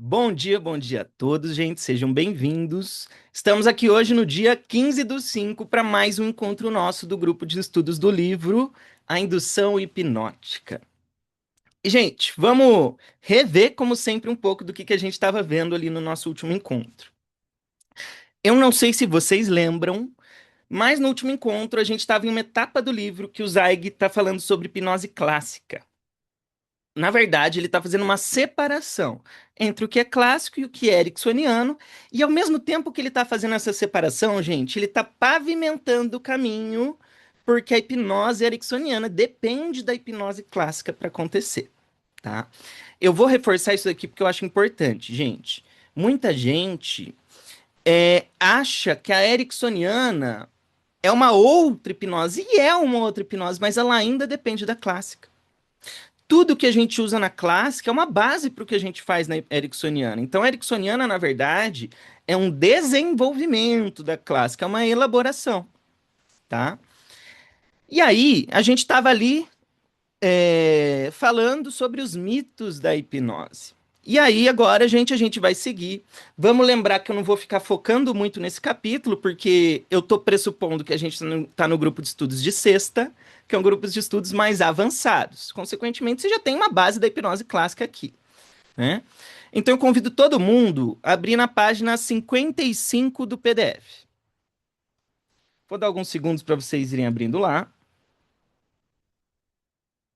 Bom dia a todos, gente. Sejam bem-vindos. Estamos aqui hoje no dia 15/5 para mais um encontro nosso do grupo de estudos do livro A Indução Hipnótica. E, gente, vamos rever, como sempre, um pouco do que a gente estava vendo ali no nosso último encontro. Eu não sei se vocês lembram, mas no último encontro a gente estava em uma etapa do livro que o Zweig está falando sobre hipnose clássica. Na verdade, ele está fazendo uma separação entre o que é clássico e o que é ericksoniano, e ao mesmo tempo que ele está fazendo essa separação, gente, ele está pavimentando o caminho, porque a hipnose ericksoniana depende da hipnose clássica para acontecer, tá? Eu vou reforçar isso aqui porque eu acho importante, gente. Muita gente acha que a ericksoniana é uma outra hipnose, e é uma outra hipnose, mas ela ainda depende da clássica. Tudo que a gente usa na clássica é uma base para o que a gente faz na ericksoniana. Então, a ericksoniana, na verdade, é um desenvolvimento da clássica, é uma elaboração, tá? E aí, a gente estava ali falando sobre os mitos da hipnose. E aí, agora, a gente vai seguir. Vamos lembrar que eu não vou ficar focando muito nesse capítulo, porque eu estou pressupondo que a gente está no grupo de estudos de sexta, que é um grupo de estudos mais avançados. Consequentemente, você já tem uma base da hipnose clássica aqui, né? Então, eu convido todo mundo a abrir na página 55 do PDF. Vou dar alguns segundos para vocês irem abrindo lá.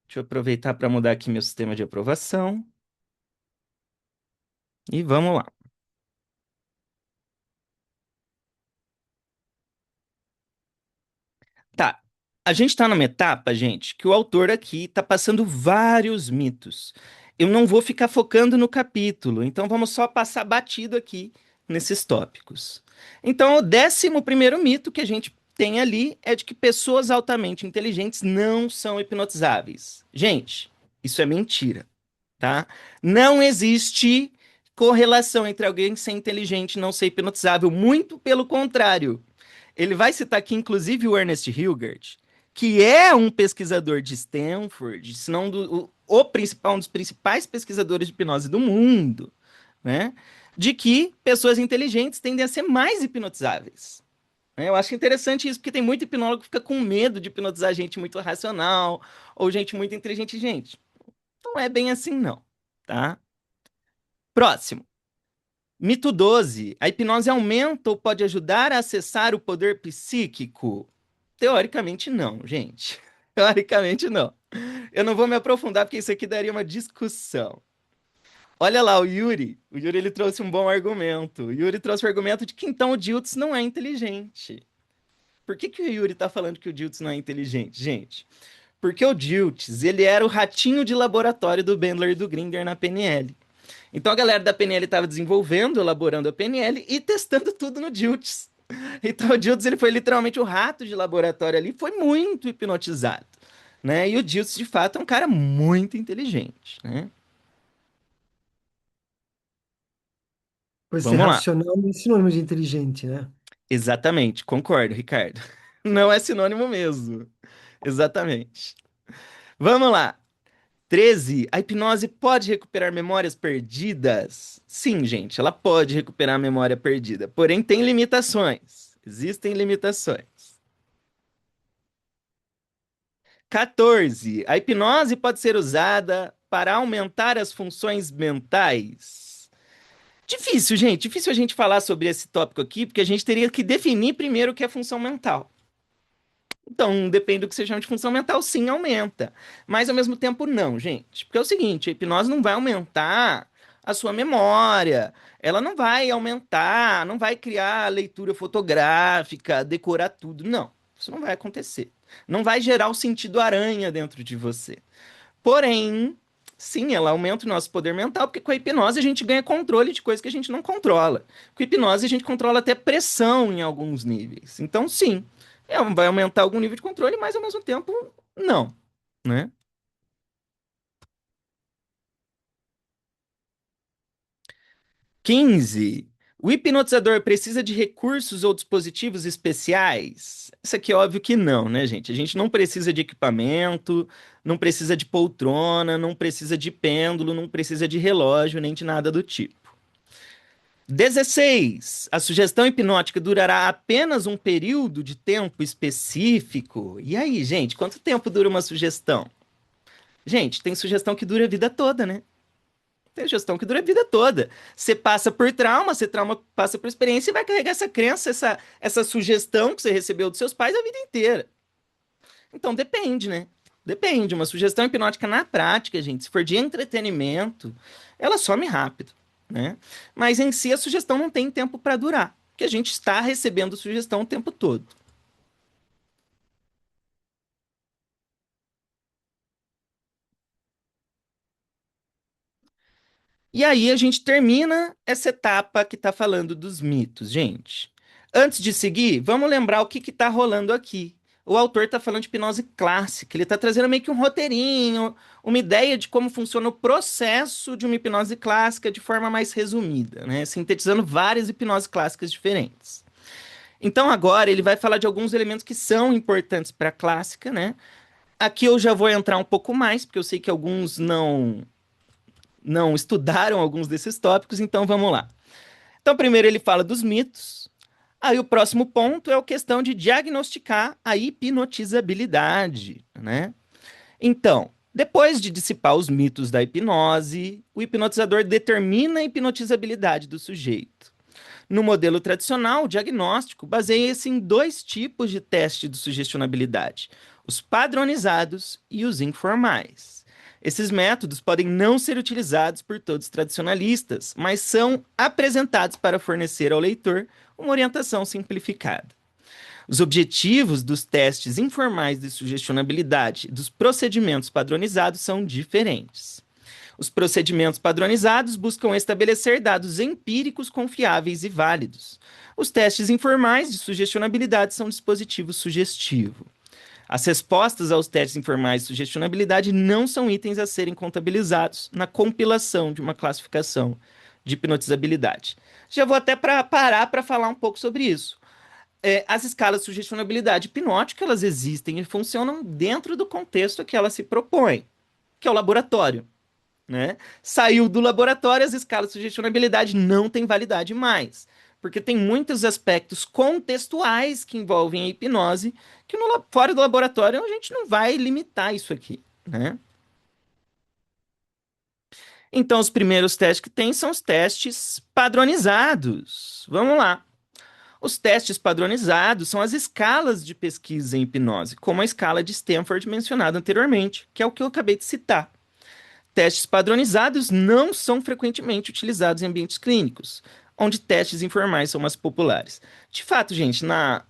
Deixa eu aproveitar para mudar aqui meu sistema de aprovação. E vamos lá. Tá. A gente tá numa etapa, gente, que o autor aqui tá passando vários mitos. Eu não vou ficar focando no capítulo, então vamos só passar batido aqui nesses tópicos. Então, o 11º mito que a gente tem ali é de que pessoas altamente inteligentes não são hipnotizáveis. Gente, isso é mentira, tá? Não existe correlação entre alguém ser inteligente e não ser hipnotizável, muito pelo contrário. Ele vai citar aqui, inclusive, o Ernest Hilgert, que é um pesquisador de Stanford, se não o principal, um dos principais pesquisadores de hipnose do mundo, né? De que pessoas inteligentes tendem a ser mais hipnotizáveis. Né? Eu acho interessante isso, porque tem muito hipnólogo que fica com medo de hipnotizar gente muito racional ou gente muito inteligente. Gente, não é bem assim, não, tá? Próximo. Mito 12. A hipnose aumenta ou pode ajudar a acessar o poder psíquico? Teoricamente, não, gente. Teoricamente, não. Eu não vou me aprofundar porque isso aqui daria uma discussão. Olha lá, o Yuri. O Yuri ele trouxe um bom argumento. O Yuri trouxe o argumento de que então o Diltz não é inteligente. Por que o Yuri está falando que o Diltz não é inteligente, gente? Porque o Diltz, ele era o ratinho de laboratório do Bandler e do Grinder na PNL. Então a galera da PNL estava desenvolvendo, elaborando a PNL e testando tudo no Diltz. Então o Diltz ele foi literalmente o rato de laboratório ali, foi muito hipnotizado, né? E o Diltz de fato é um cara muito inteligente, né? Pois ser Vamos lá. racional não é sinônimo de inteligente, né? Exatamente, concordo, Ricardo. Não é sinônimo mesmo. Exatamente. Vamos lá. 13. A hipnose pode recuperar memórias perdidas? Sim, gente, ela pode recuperar a memória perdida, porém tem limitações. Existem limitações. 14. A hipnose pode ser usada para aumentar as funções mentais? Difícil, gente. Difícil a gente falar sobre esse tópico aqui, porque a gente teria que definir primeiro o que é função mental. Então, depende do que você chama de função mental, sim, aumenta. Mas ao mesmo tempo, não, gente. Porque é o seguinte: a hipnose não vai aumentar a sua memória. Ela não vai aumentar, não vai criar leitura fotográfica, decorar tudo. Não, isso não vai acontecer. Não vai gerar o sentido aranha dentro de você. Porém, sim, ela aumenta o nosso poder mental, porque com a hipnose a gente ganha controle de coisas que a gente não controla. Com a hipnose a gente controla até pressão em alguns níveis. Então, sim, vai aumentar algum nível de controle, mas ao mesmo tempo, não, né? 15. O hipnotizador precisa de recursos ou dispositivos especiais? Isso aqui é óbvio que não, né, gente? A gente não precisa de equipamento, não precisa de poltrona, não precisa de pêndulo, não precisa de relógio, nem de nada do tipo. 16. A sugestão hipnótica durará apenas um período de tempo específico. E aí, gente, quanto tempo dura uma sugestão? Gente, tem sugestão que dura a vida toda, né? Tem sugestão que dura a vida toda. Você passa por trauma, você trauma, passa por experiência e vai carregar essa crença, essa sugestão que você recebeu dos seus pais a vida inteira. Então depende, né? Depende. Uma sugestão hipnótica na prática, gente, se for de entretenimento, ela some rápido, né? Mas em si a sugestão não tem tempo para durar, porque a gente está recebendo sugestão o tempo todo. E aí a gente termina essa etapa que está falando dos mitos, gente. Antes de seguir, vamos lembrar o que está rolando aqui. O autor está falando de hipnose clássica, ele está trazendo meio que um roteirinho, uma ideia de como funciona o processo de uma hipnose clássica de forma mais resumida, né? Sintetizando várias hipnoses clássicas diferentes. Então agora ele vai falar de alguns elementos que são importantes para a clássica, né? Aqui eu já vou entrar um pouco mais, porque eu sei que alguns não estudaram alguns desses tópicos, então vamos lá. Então, primeiro ele fala dos mitos. Aí o próximo ponto é a questão de diagnosticar a hipnotizabilidade, né? Então, depois de dissipar os mitos da hipnose, o hipnotizador determina a hipnotizabilidade do sujeito. No modelo tradicional, o diagnóstico baseia-se em dois tipos de teste de sugestionabilidade: os padronizados e os informais. Esses métodos podem não ser utilizados por todos os tradicionalistas, mas são apresentados para fornecer ao leitor uma orientação simplificada. Os objetivos dos testes informais de sugestionabilidade e dos procedimentos padronizados são diferentes. Os procedimentos padronizados buscam estabelecer dados empíricos confiáveis e válidos. Os testes informais de sugestionabilidade são dispositivos sugestivos. As respostas aos testes informais de sugestionabilidade não são itens a serem contabilizados na compilação de uma classificação de hipnotizabilidade. Já vou até parar para falar um pouco sobre isso. As escalas de sugestionabilidade hipnótica, elas existem e funcionam dentro do contexto a que ela se propõe, que é o laboratório, né? Saiu do laboratório, as escalas de sugestionabilidade não têm validade mais, porque tem muitos aspectos contextuais que envolvem a hipnose que fora do laboratório a gente não vai limitar isso aqui, né? Então, os primeiros testes que tem são os testes padronizados. Vamos lá. Os testes padronizados são as escalas de pesquisa em hipnose, como a escala de Stanford mencionada anteriormente, que é o que eu acabei de citar. Testes padronizados não são frequentemente utilizados em ambientes clínicos, onde testes informais são mais populares. De fato, gente, na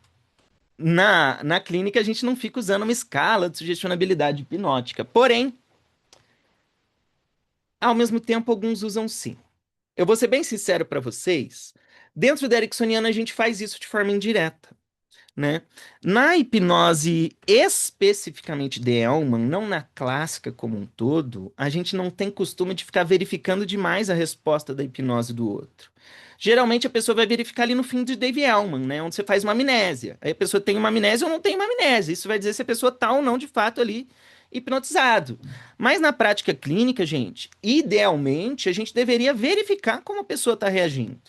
clínica a gente não fica usando uma escala de sugestionabilidade hipnótica. Porém, ao mesmo tempo, alguns usam sim. Eu vou ser bem sincero para vocês, dentro da Ericksoniana a gente faz isso de forma indireta, né? Na hipnose especificamente de Elman, não na clássica como um todo, a gente não tem costume de ficar verificando demais a resposta da hipnose do outro. Geralmente a pessoa vai verificar ali no fim de Dave Elman, né? Onde você faz uma amnésia. Aí a pessoa tem uma amnésia ou não tem uma amnésia. Isso vai dizer se a pessoa tá ou não de fato ali hipnotizado. Mas na prática clínica, gente, idealmente a gente deveria verificar como a pessoa está reagindo,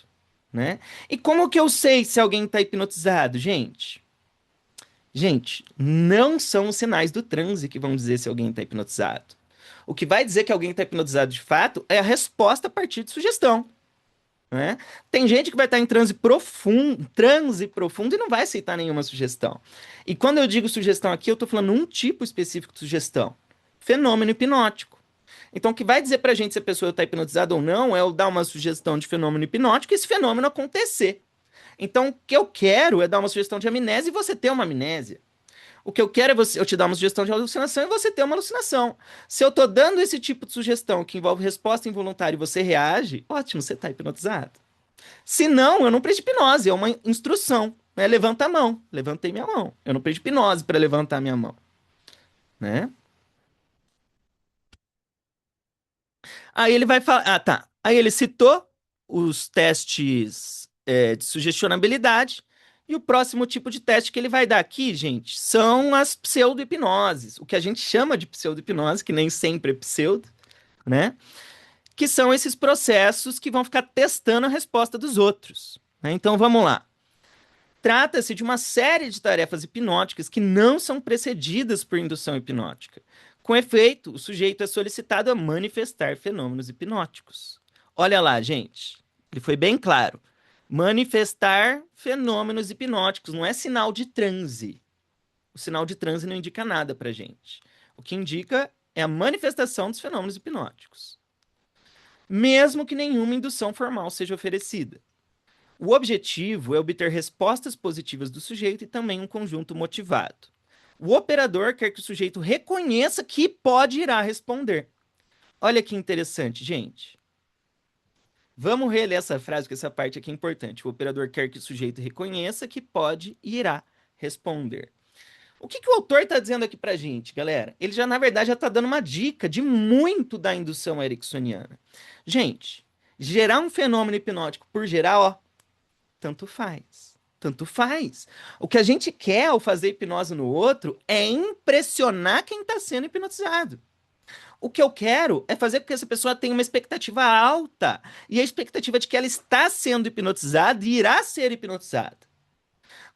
né? E como que eu sei se alguém está hipnotizado, gente? Gente, não são os sinais do transe que vão dizer se alguém está hipnotizado. O que vai dizer que alguém está hipnotizado de fato é a resposta a partir de sugestão, né? Tem gente que vai estar em transe profundo e não vai aceitar nenhuma sugestão. E quando eu digo sugestão aqui, eu estou falando um tipo específico de sugestão: fenômeno hipnótico. Então, o que vai dizer pra gente se a pessoa está hipnotizada ou não é eu dar uma sugestão de fenômeno hipnótico e esse fenômeno acontecer. Então, o que eu quero é dar uma sugestão de amnésia e você ter uma amnésia. O que eu quero é eu te dar uma sugestão de alucinação e você ter uma alucinação. Se eu tô dando esse tipo de sugestão que envolve resposta involuntária e você reage, ótimo, você tá hipnotizado. Se não, eu não preciso de hipnose, é uma instrução. Né? Levanta a mão. Levantei minha mão. Eu não preciso de hipnose para levantar minha mão. Né? Aí ele vai falar. Ah, tá. Aí ele citou os testes de sugestionabilidade. E o próximo tipo de teste que ele vai dar aqui, gente, são as pseudo-hipnoses. O que a gente chama de pseudo-hipnose, que nem sempre é pseudo, né? que são esses processos que vão ficar testando a resposta dos outros, né? Então vamos lá. Trata-se de uma série de tarefas hipnóticas que não são precedidas por indução hipnótica. Com efeito, o sujeito é solicitado a manifestar fenômenos hipnóticos. Olha lá, gente, ele foi bem claro. Manifestar fenômenos hipnóticos não é sinal de transe. O sinal de transe não indica nada para gente. O que indica é a manifestação dos fenômenos hipnóticos, mesmo que nenhuma indução formal seja oferecida. O objetivo é obter respostas positivas do sujeito e também um conjunto motivado. O operador quer que o sujeito reconheça que pode irá responder. Olha que interessante, gente. Vamos reler essa frase, que essa parte aqui é importante. O operador quer que o sujeito reconheça que pode e irá responder. O que o autor está dizendo aqui para gente, galera? Ele já, na verdade, já está dando uma dica de muito da indução ericksoniana. Gente, gerar um fenômeno hipnótico por gerar, ó, tanto faz. Tanto faz. O que a gente quer ao fazer hipnose no outro é impressionar quem está sendo hipnotizado. O que eu quero é fazer com que essa pessoa tenha uma expectativa alta e a expectativa de que ela está sendo hipnotizada e irá ser hipnotizada.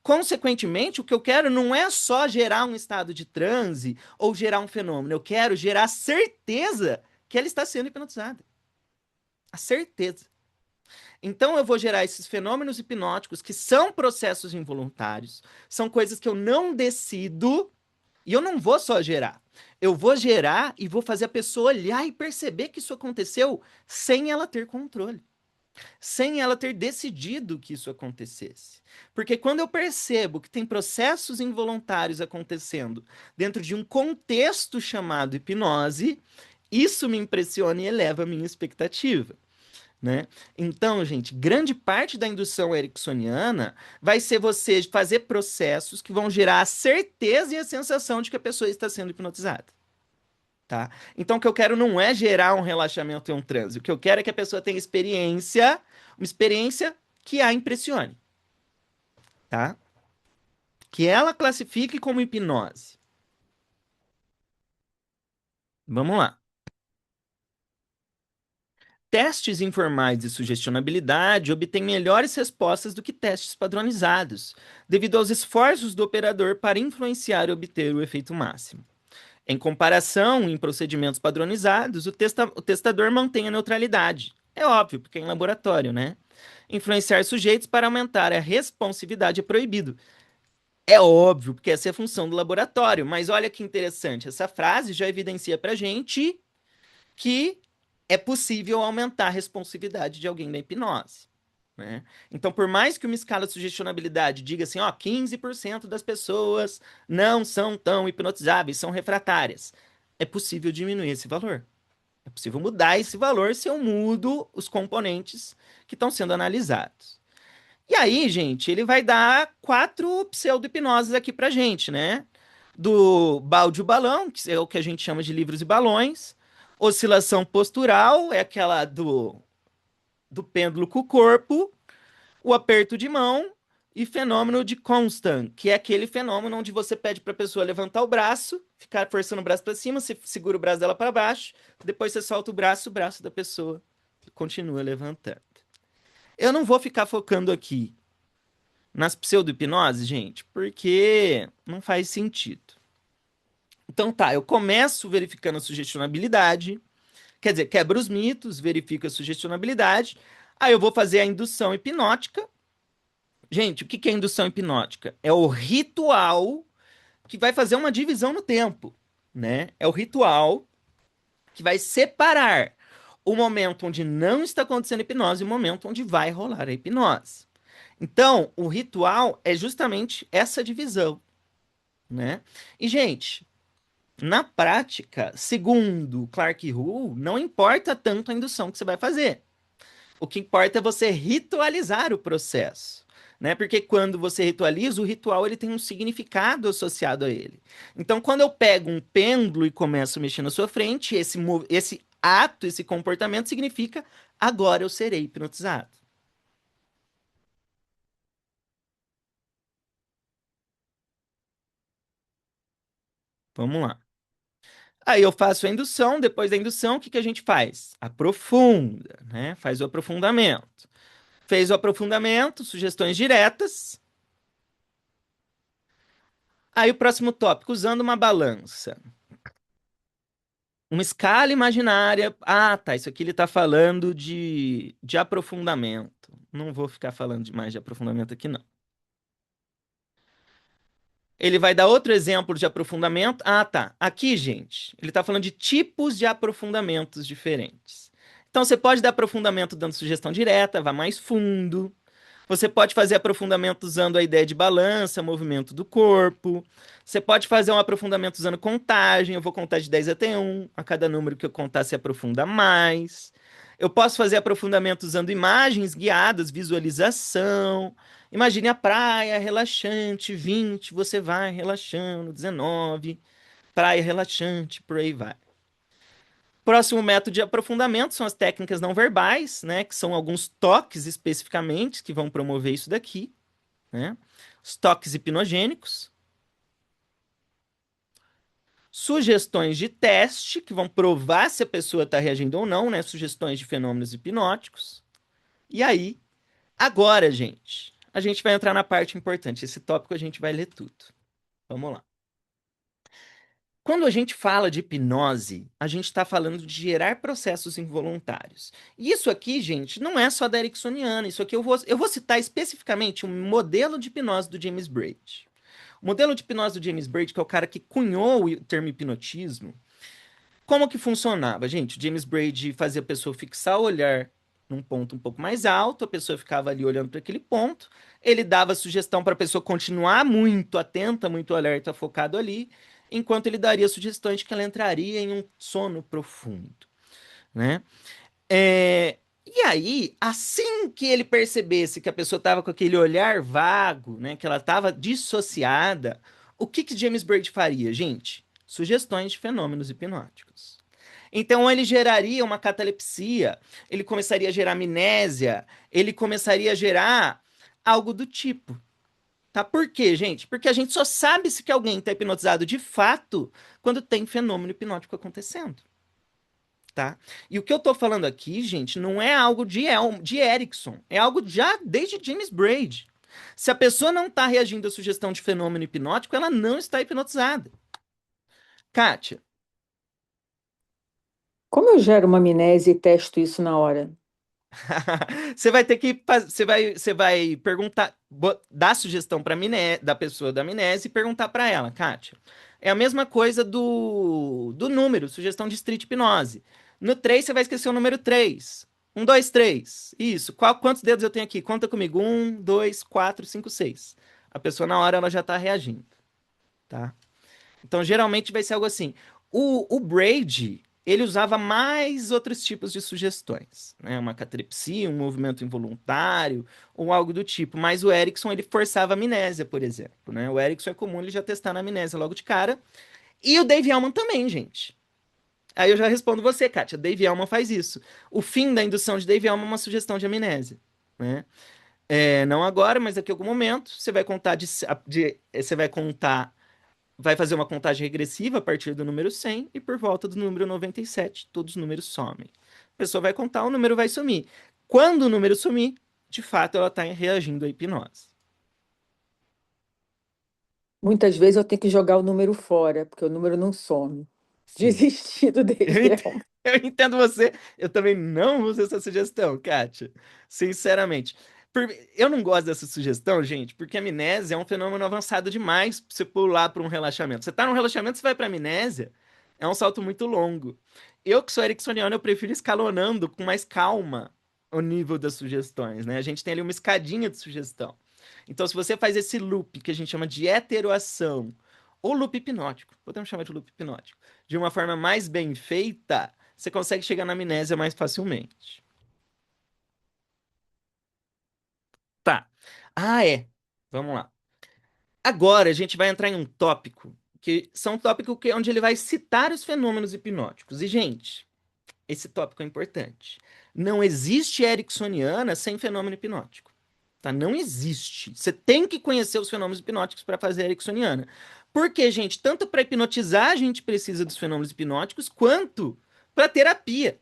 Consequentemente, o que eu quero não é só gerar um estado de transe ou gerar um fenômeno, eu quero gerar certeza que ela está sendo hipnotizada. A certeza. Então eu vou gerar esses fenômenos hipnóticos que são processos involuntários, são coisas que eu não decido e eu não vou só gerar. Eu vou gerar e vou fazer a pessoa olhar e perceber que isso aconteceu sem ela ter controle, sem ela ter decidido que isso acontecesse. Porque quando eu percebo que tem processos involuntários acontecendo dentro de um contexto chamado hipnose, isso me impressiona e eleva a minha expectativa. Né? Então, gente, grande parte da indução ericksoniana vai ser você fazer processos que vão gerar a certeza e a sensação de que a pessoa está sendo hipnotizada. Tá? Então, o que eu quero não é gerar um relaxamento e um transe. O que eu quero é que a pessoa tenha experiência, uma experiência que a impressione. Tá? Que ela classifique como hipnose. Vamos lá. Testes informais de sugestionabilidade obtêm melhores respostas do que testes padronizados, devido aos esforços do operador para influenciar e obter o efeito máximo. Em comparação, em procedimentos padronizados, o testador mantém a neutralidade. É óbvio, porque é em laboratório, né? Influenciar sujeitos para aumentar a responsividade é proibido. É óbvio, porque essa é a função do laboratório. Mas olha que interessante, essa frase já evidencia para gente que é possível aumentar a responsividade de alguém da hipnose. Né? Então, por mais que uma escala de sugestionabilidade diga assim, ó, 15% das pessoas não são tão hipnotizáveis, são refratárias, é possível diminuir esse valor. É possível mudar esse valor se eu mudo os componentes que estão sendo analisados. E aí, gente, ele vai dar 4 pseudo-hipnoses aqui pra gente, né? Do balde e balão, que é o que a gente chama de livros e balões. Oscilação postural, é aquela do pêndulo com o corpo. O aperto de mão e fenômeno de Constant, que é aquele fenômeno onde você pede para a pessoa levantar o braço, ficar forçando o braço para cima, você segura o braço dela para baixo, depois você solta o braço da pessoa continua levantando. Eu não vou ficar focando aqui nas pseudo-hipnoses, gente, porque não faz sentido. Então tá, eu começo verificando a sugestionabilidade, quer dizer, quebro os mitos, verifico a sugestionabilidade, aí eu vou fazer a indução hipnótica. Gente, o que é indução hipnótica? É o ritual que vai fazer uma divisão no tempo, né? É o ritual que vai separar o momento onde não está acontecendo a hipnose e o momento onde vai rolar a hipnose. Então, o ritual é justamente essa divisão, né? E, gente, na prática, segundo Clark Hull, não importa tanto a indução que você vai fazer. O que importa é você ritualizar o processo, né? Porque quando você ritualiza, o ritual ele tem um significado associado a ele. Então, quando eu pego um pêndulo e começo a mexer na sua frente, esse ato, esse comportamento significa agora eu serei hipnotizado. Vamos lá. Aí eu faço a indução, depois da indução, o que que a gente faz? Aprofunda, né? Faz o aprofundamento. Fez o aprofundamento, sugestões diretas. Aí o próximo tópico, usando uma balança. Uma escala imaginária. Ah, tá. Isso aqui ele está falando de aprofundamento. Não vou ficar falando mais de aprofundamento aqui, não. Ele vai dar outro exemplo de aprofundamento. Ah, tá. Aqui, gente, ele está falando de tipos de aprofundamentos diferentes. Então, você pode dar aprofundamento dando sugestão direta, vá mais fundo. Você pode fazer aprofundamento usando a ideia de balança, movimento do corpo. Você pode fazer um aprofundamento usando contagem. Eu vou contar de 10 até 1. A cada número que eu contar, se aprofunda mais. Eu posso fazer aprofundamento usando imagens guiadas, visualização. Imagine a praia relaxante, 20, você vai relaxando, 19, praia relaxante, por aí vai. Próximo método de aprofundamento são as técnicas não verbais, né, que são alguns toques especificamente que vão promover isso daqui, né? Os toques hipnogênicos, sugestões de teste que vão provar se a pessoa está reagindo ou não, né? Sugestões de fenômenos hipnóticos. E aí, agora, gente, a gente vai entrar na parte importante. Esse tópico a gente vai ler tudo. Vamos lá. Quando a gente fala de hipnose, a gente está falando de gerar processos involuntários. E isso aqui, gente, não é só da ericksoniana. Isso aqui eu vou citar especificamente um modelo de hipnose do James Braid. O modelo de hipnose do James Braid, que é o cara que cunhou o termo hipnotismo, como que funcionava? Gente, o James Braid fazia a pessoa fixar o olhar num ponto um pouco mais alto, a pessoa ficava ali olhando para aquele ponto, ele dava sugestão para a pessoa continuar muito atenta, muito alerta, focado ali, enquanto ele daria sugestões de que ela entraria em um sono profundo, né? E aí, assim que ele percebesse que a pessoa estava com aquele olhar vago, né, que ela estava dissociada, o que que James Braid faria, gente? Sugestões de fenômenos hipnóticos. Então ele geraria uma catalepsia, ele começaria a gerar amnésia, ele começaria a gerar algo do tipo. Tá? Por quê, gente? Porque a gente só sabe se que alguém está hipnotizado de fato quando tem fenômeno hipnótico acontecendo. Tá? E o que eu tô falando aqui, gente, não é algo de Erickson, é algo já desde James Braid. Se a pessoa não está reagindo à sugestão de fenômeno hipnótico, ela não está hipnotizada. Kátia, Como eu gero uma amnésia e testo isso na hora? você vai ter que você vai perguntar, dar sugestão para da pessoa da amnésia e perguntar para ela, Kátia. É a mesma coisa do número, sugestão de street hipnose. No 3 você vai esquecer o número 3. 1, 2, 3. Isso. Quantos dedos eu tenho aqui? Conta comigo. 1, 2, 4, 5, 6. A pessoa na hora ela já tá reagindo, tá? Então, geralmente vai ser algo assim. O Braid, ele usava mais outros tipos de sugestões, né? Uma catalepsia, um movimento involuntário, ou algo do tipo. Mas o Erickson, ele forçava a amnésia, por exemplo, né? O Erickson é comum ele já testar na amnésia logo de cara. E o Dave Elman também, gente. Aí eu já respondo você, Kátia. Dave Elman faz isso. O fim da indução de Dave Elman é uma sugestão de amnésia, né? Não agora, mas daqui a algum momento, você vai contar você vai contar vai fazer uma contagem regressiva a partir do número 100 e por volta do número 97, todos os números somem. A pessoa vai contar, o número vai sumir. Quando o número sumir, de fato ela está reagindo à hipnose. Muitas vezes eu tenho que jogar o número fora, porque o número não some. Sim. Desistido Eu dele. entendo, eu entendo você. Eu também não uso essa sugestão, Kátia. Sinceramente. Eu não gosto dessa sugestão, gente, porque a amnésia é um fenômeno avançado demais pra você pular para um relaxamento. Você tá num relaxamento, você vai para amnésia, é um salto muito longo. Eu, que sou ericksoniano, eu prefiro escalonando com mais calma o nível das sugestões, né? A gente tem ali uma escadinha de sugestão. Então, se você faz esse loop que a gente chama de heteroação, ou loop hipnótico, podemos chamar de loop hipnótico, de uma forma mais bem feita, você consegue chegar na amnésia mais facilmente. Tá. Ah, é. Vamos lá. Agora a gente vai entrar em um tópico que são um tópico onde ele vai citar os fenômenos hipnóticos. E, gente, esse tópico é importante. Não existe ericksoniana sem fenômeno hipnótico. Tá? Não existe. Você tem que conhecer os fenômenos hipnóticos para fazer a ericksoniana. Porque, gente, tanto para hipnotizar a gente precisa dos fenômenos hipnóticos, quanto para terapia.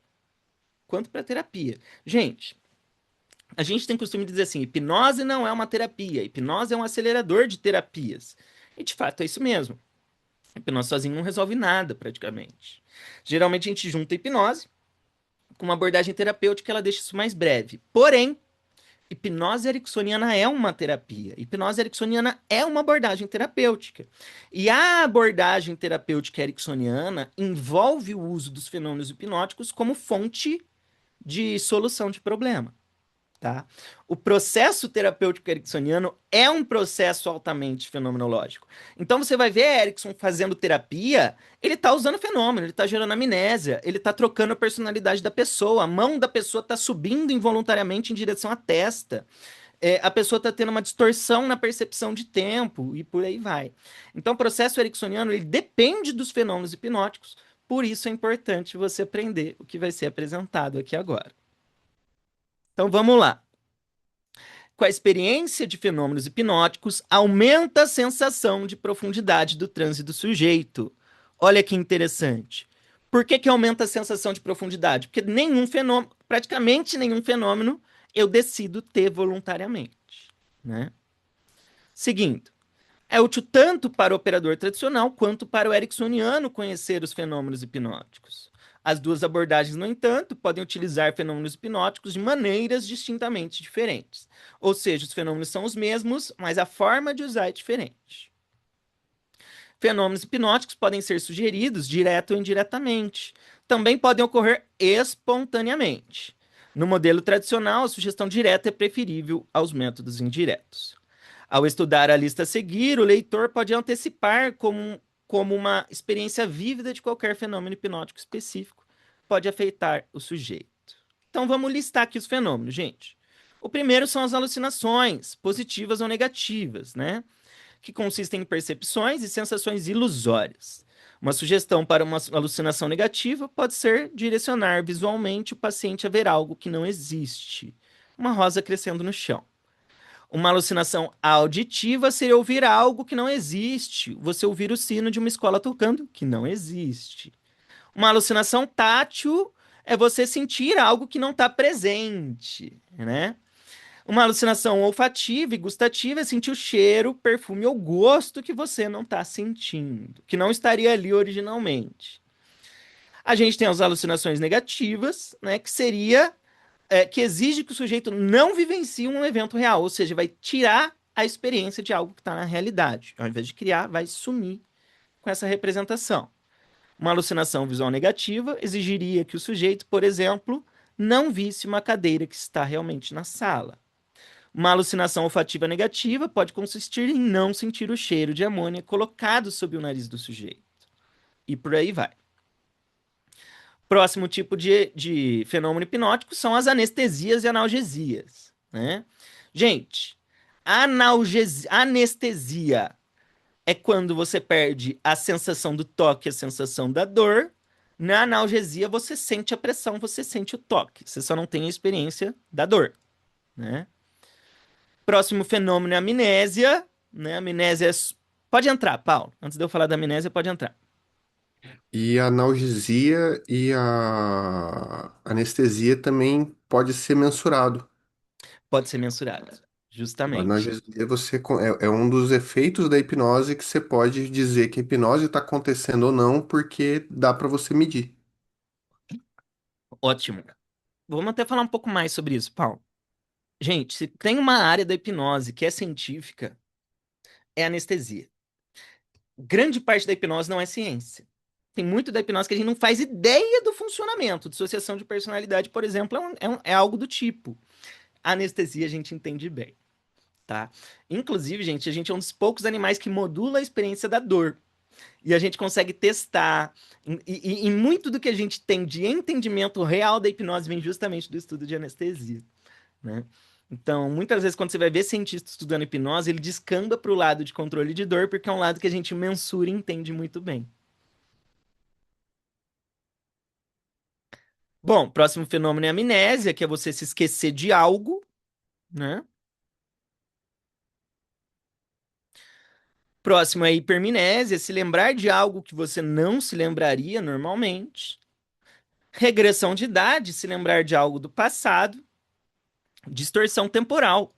Quanto para terapia. Gente, a gente tem costume de dizer assim: hipnose não é uma terapia, hipnose é um acelerador de terapias. E de fato é isso mesmo. A hipnose sozinho não resolve nada, praticamente. Geralmente a gente junta a hipnose com uma abordagem terapêutica que ela deixa isso mais breve. Porém, hipnose ericksoniana é uma terapia. Hipnose ericksoniana é uma abordagem terapêutica. E a abordagem terapêutica ericksoniana envolve o uso dos fenômenos hipnóticos como fonte de solução de problema. Tá? O processo terapêutico ericksoniano é um processo altamente fenomenológico. Então você vai ver Erickson fazendo terapia, ele está usando fenômeno, ele está gerando amnésia, ele está trocando a personalidade da pessoa, a mão da pessoa está subindo involuntariamente em direção à testa. A pessoa está tendo uma distorção na percepção de tempo e por aí vai. Então o processo ericksoniano ele depende dos fenômenos hipnóticos, por isso é importante você aprender o que vai ser apresentado aqui agora. Então vamos lá. Com a experiência de fenômenos hipnóticos, aumenta a sensação de profundidade do transe do sujeito. Olha que interessante. Por que que aumenta a sensação de profundidade? Porque nenhum fenômeno, praticamente nenhum fenômeno, eu decido ter voluntariamente, né? Seguindo, é útil tanto para o operador tradicional quanto para o ericksoniano conhecer os fenômenos hipnóticos. As duas abordagens, no entanto, podem utilizar fenômenos hipnóticos de maneiras distintamente diferentes. Ou seja, os fenômenos são os mesmos, mas a forma de usar é diferente. Fenômenos hipnóticos podem ser sugeridos direto ou indiretamente. Também podem ocorrer espontaneamente. No modelo tradicional, a sugestão direta é preferível aos métodos indiretos. Ao estudar a lista a seguir, o leitor pode antecipar como uma experiência vívida de qualquer fenômeno hipnótico específico pode afetar o sujeito. Então vamos listar aqui os fenômenos, gente. O primeiro são as alucinações, positivas ou negativas, né? Que consistem em percepções e sensações ilusórias. Uma sugestão para uma alucinação negativa pode ser direcionar visualmente o paciente a ver algo que não existe. Uma rosa crescendo no chão. Uma alucinação auditiva seria ouvir algo que não existe. Você ouvir o sino de uma escola tocando, que não existe. Uma alucinação tátil é você sentir algo que não está presente, né? Uma alucinação olfativa e gustativa é sentir o cheiro, perfume ou gosto que você não está sentindo, que não estaria ali originalmente. A gente tem as alucinações negativas, né? Que seria que exige que o sujeito não vivencie um evento real, ou seja, vai tirar a experiência de algo que está na realidade. Ao invés de criar, vai sumir com essa representação. Uma alucinação visual negativa exigiria que o sujeito, por exemplo, não visse uma cadeira que está realmente na sala. Uma alucinação olfativa negativa pode consistir em não sentir o cheiro de amônia colocado sob o nariz do sujeito. E por aí vai. Próximo tipo de fenômeno hipnótico são as anestesias e analgesias, né? Gente, anestesia é quando você perde a sensação do toque, a sensação da dor. Na analgesia, você sente a pressão, você sente o toque. Você só não tem a experiência da dor, né? Próximo fenômeno é a amnésia, né? Amnésia pode entrar, Paulo. Antes de eu falar da amnésia, pode entrar. E a analgesia e a anestesia também pode ser mensurado. Pode ser mensurado, A justamente. analgesia é um dos efeitos da hipnose que você pode dizer que a hipnose está acontecendo ou não, porque dá para você medir. Ótimo. Vamos até falar um pouco mais sobre isso, Paulo. Gente, se tem uma área da hipnose que é científica, é a anestesia. Grande parte da hipnose não é ciência. Tem muito da hipnose que a gente não faz ideia do funcionamento. Dissociação de personalidade, por exemplo, é algo do tipo. A anestesia a gente entende bem, tá? Inclusive, gente, a gente é um dos poucos animais que modula a experiência da dor. E a gente consegue testar. E muito do que a gente tem de entendimento real da hipnose vem justamente do estudo de anestesia, né? Então, muitas vezes, quando você vai ver cientista estudando hipnose, ele descamba para o lado de controle de dor, porque é um lado que a gente mensura e entende muito bem. Bom, próximo fenômeno é a amnésia, que é você se esquecer de algo, né? próximo é hipermnésia, se lembrar de algo que você não se lembraria normalmente. Regressão de idade, se lembrar de algo do passado. Distorção temporal.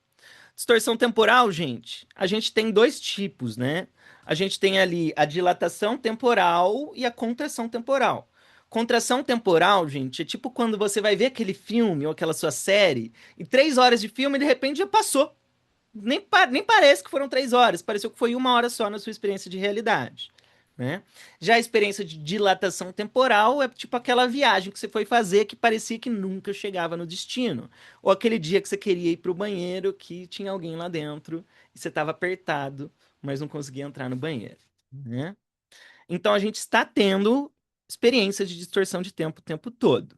Distorção temporal, gente, a gente tem dois tipos, né? A gente tem ali a dilatação temporal e a contração temporal. Contração temporal, gente, é tipo quando você vai ver aquele filme ou aquela sua série, e 3 horas de filme, de repente já passou. Nem parece que foram 3 horas, pareceu que foi 1 hora só na sua experiência de realidade, né? Já a experiência de dilatação temporal é tipo aquela viagem que você foi fazer que parecia que nunca chegava no destino. Ou aquele dia que você queria ir para o banheiro que tinha alguém lá dentro e você estava apertado, mas não conseguia entrar no banheiro, né? Então a gente está tendo experiências de distorção de tempo o tempo todo.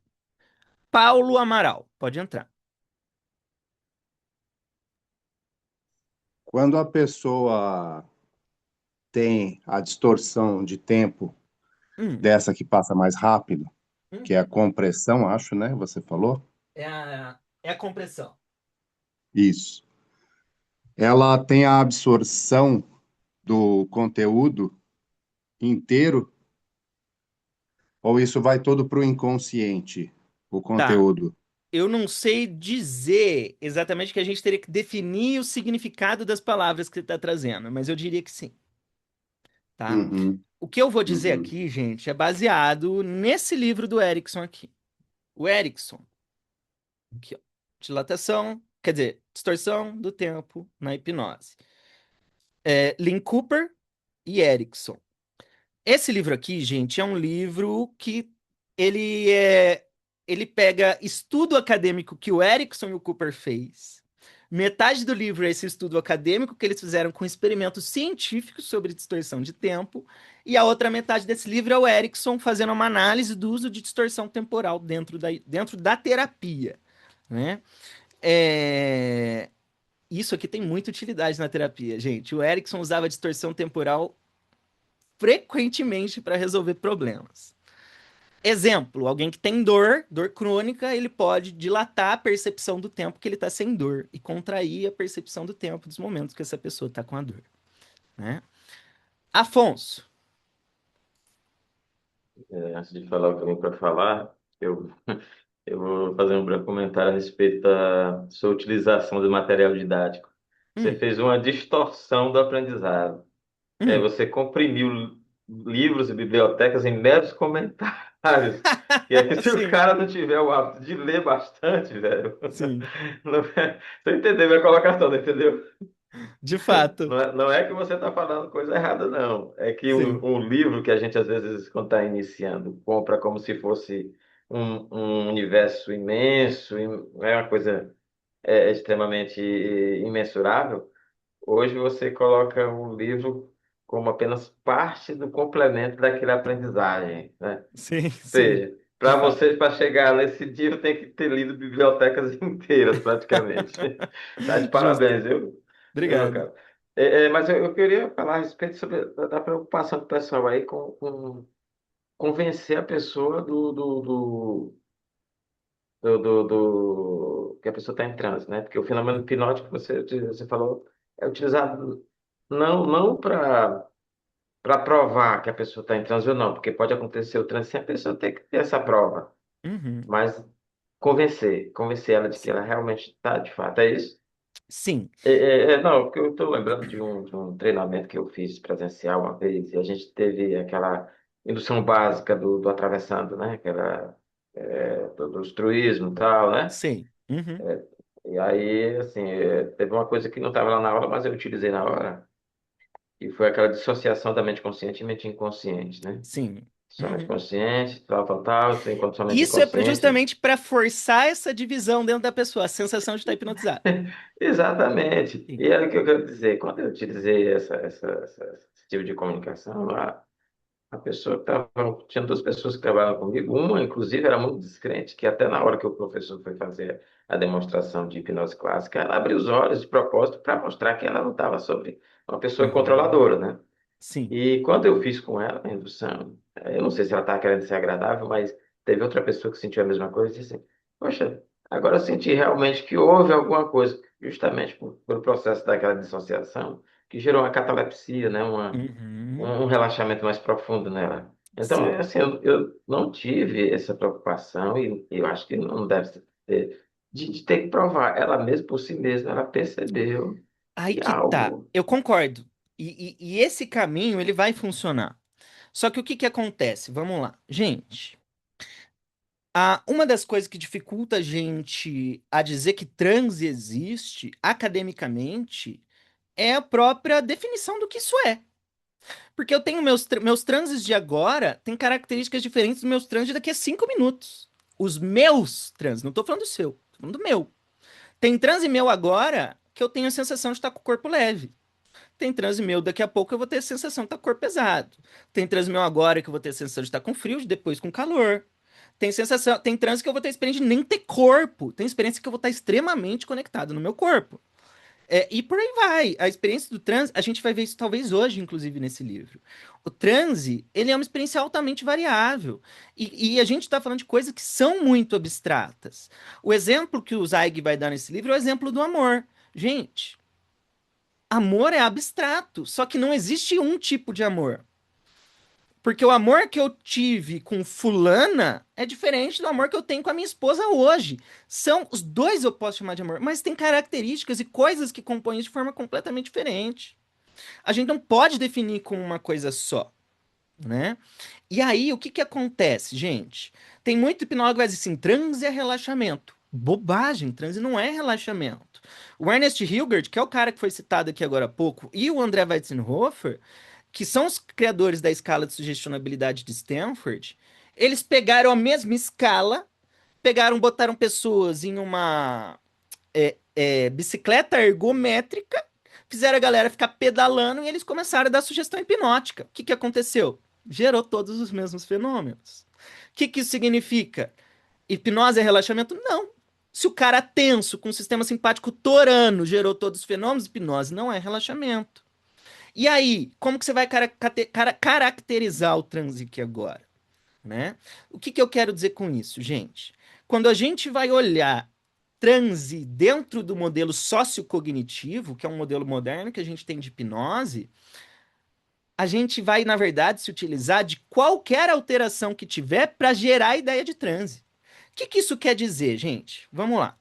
Paulo Amaral, pode entrar. Quando a pessoa tem a distorção de tempo Hum, dessa que passa mais rápido, que é a uhum. compressão, acho, né? Você falou? É a compressão. Isso. Ela tem a absorção do conteúdo inteiro, ou isso vai todo para o inconsciente, o Tá. conteúdo? Eu não sei dizer exatamente que a gente teria que definir o significado das palavras que você está trazendo, mas eu diria que sim, tá? Uhum, O que eu vou dizer uhum. aqui, gente, é baseado nesse livro do Erickson aqui. O Erickson, aqui, ó, dilatação, quer dizer, distorção do tempo na hipnose. Lynn Cooper e Erickson. Esse livro aqui, gente, é um livro que ele pega estudo acadêmico que o Erickson e o Cooper fez. Metade do livro é esse estudo acadêmico que eles fizeram com experimentos científicos sobre distorção de tempo, e a outra metade desse livro é o Erickson fazendo uma análise do uso de distorção temporal dentro da terapia, né? É, Isso aqui tem muita utilidade na terapia, gente. O Erickson usava distorção temporal frequentemente para resolver problemas. Exemplo, alguém que tem dor crônica, ele pode dilatar a percepção do tempo que ele está sem dor e contrair a percepção do tempo dos momentos que essa pessoa está com a dor, né? Afonso. Antes de falar o que eu vim para falar, eu vou fazer um breve comentário a respeito da sua utilização do material didático. Você Hum, fez uma distorção do aprendizado. hum. Você comprimiu livros e bibliotecas em meros comentários. E é que se o Sim, cara não tiver o hábito de ler bastante, velho, sim, você entendeu minha colocação, não entendeu? de fato. Não é que você está falando coisa errada, não. É que Sim, um livro que a gente, às vezes, quando está iniciando, compra como se fosse um universo imenso, é uma coisa extremamente imensurável. Hoje você coloca o livro como apenas parte do complemento daquela aprendizagem, né? Ou sim, sim, seja, de para fato. você, para chegar nesse livro, tem que ter lido bibliotecas inteiras, praticamente. Tá de Justo. parabéns, viu, meu Obrigado. cara? Mas eu queria falar a respeito sobre da preocupação do pessoal aí com convencer a pessoa que a pessoa está em transe, né? Porque o fenômeno hipnótico que você falou é utilizado não para provar que a pessoa está em transe ou não, porque pode acontecer o transe sem a pessoa ter que ter essa prova, Uhum. mas convencer ela de que ela realmente está de fato, é isso? Sim, Não, porque eu estou lembrando de um treinamento que eu fiz presencial uma vez, e a gente teve aquela indução básica do atravessando, né? Aquela, do truísmo e tal, né? sim. Uhum. E aí, assim, teve uma coisa que não estava lá na aula, mas eu utilizei na hora, e foi aquela dissociação da mente consciente e mente inconsciente, né? Sim. Somente Uhum. consciente, tal, tal, tal, você enquanto somente Isso é inconsciente. justamente para forçar essa divisão dentro da pessoa, a sensação de estar hipnotizado. Exatamente. Sim. E é o que eu quero dizer. Quando eu utilizei esse tipo de comunicação, a pessoa que estava. Tinha duas pessoas que trabalhavam comigo. Uma, inclusive, era muito descrente, que até na hora que o professor foi fazer a demonstração de hipnose clássica, ela abriu os olhos de propósito para mostrar que ela não estava sobre uma pessoa Uhum. controladora, né? Sim, E quando eu fiz com ela a indução, eu não sei se ela estava querendo ser agradável, mas teve outra pessoa que sentiu a mesma coisa e disse assim, poxa, agora eu senti realmente que houve alguma coisa, justamente pelo processo daquela dissociação, que gerou uma catalepsia, né? Uhum. Um relaxamento mais profundo nela. Então, Sim. assim, eu não tive essa preocupação e eu acho que não deve ter, de ter que provar. Ela mesma, por si mesma, ela percebeu Aí que que tá. algo... Eu concordo. E esse caminho, ele vai funcionar. Só que o que que acontece? Vamos lá. Gente, uma das coisas que dificulta a gente a dizer que transe existe academicamente é a própria definição do que isso é. Porque eu tenho meus transes de agora têm características diferentes dos meus transes de daqui a 5 minutos. Os meus transes, não tô falando do seu, tô falando do meu. Tem transe meu agora que eu tenho a sensação de estar com o corpo leve. Tem transe meu daqui a pouco eu vou ter a sensação de estar com o corpo pesado. Tem transe meu agora que eu vou ter a sensação de estar com frio, depois com calor. Tem transe que eu vou ter a experiência de nem ter corpo. Tem experiência que eu vou estar extremamente conectado no meu corpo. E por aí vai. A experiência do transe, a gente vai ver isso talvez hoje, inclusive, nesse livro. O transe, ele é uma experiência altamente variável. E a gente está falando de coisas que são muito abstratas. O exemplo que o Zweig vai dar nesse livro é o exemplo do amor. Gente, amor é abstrato, só que não existe um tipo de amor. Porque o amor que eu tive com fulana é diferente do amor que eu tenho com a minha esposa hoje. São os dois eu posso chamar de amor, mas tem características e coisas que compõem isso de forma completamente diferente. A gente não pode definir como uma coisa só, né? E aí, o que que acontece, gente? Tem muito hipnólogo que vai dizer assim, transe é relaxamento. Bobagem, transe não é relaxamento. O Ernest Hilgert, que é o cara que foi citado aqui agora há pouco, e o André Weizenhofer, que são os criadores da escala de sugestionabilidade de Stanford, eles pegaram a mesma escala, botaram pessoas em uma bicicleta ergométrica, fizeram a galera ficar pedalando e eles começaram a dar sugestão hipnótica. O que que aconteceu? Gerou todos os mesmos fenômenos. O que que isso significa? Hipnose é relaxamento? Não. Se o cara tenso, com o sistema simpático torando, gerou todos os fenômenos, hipnose não é relaxamento. E aí, como que você vai caracterizar o transe aqui agora, né? O que que eu quero dizer com isso, gente? Quando a gente vai olhar transe dentro do modelo sociocognitivo, que é um modelo moderno que a gente tem de hipnose, a gente vai, na verdade, se utilizar de qualquer alteração que tiver para gerar a ideia de transe. O que que isso quer dizer, gente? Vamos lá.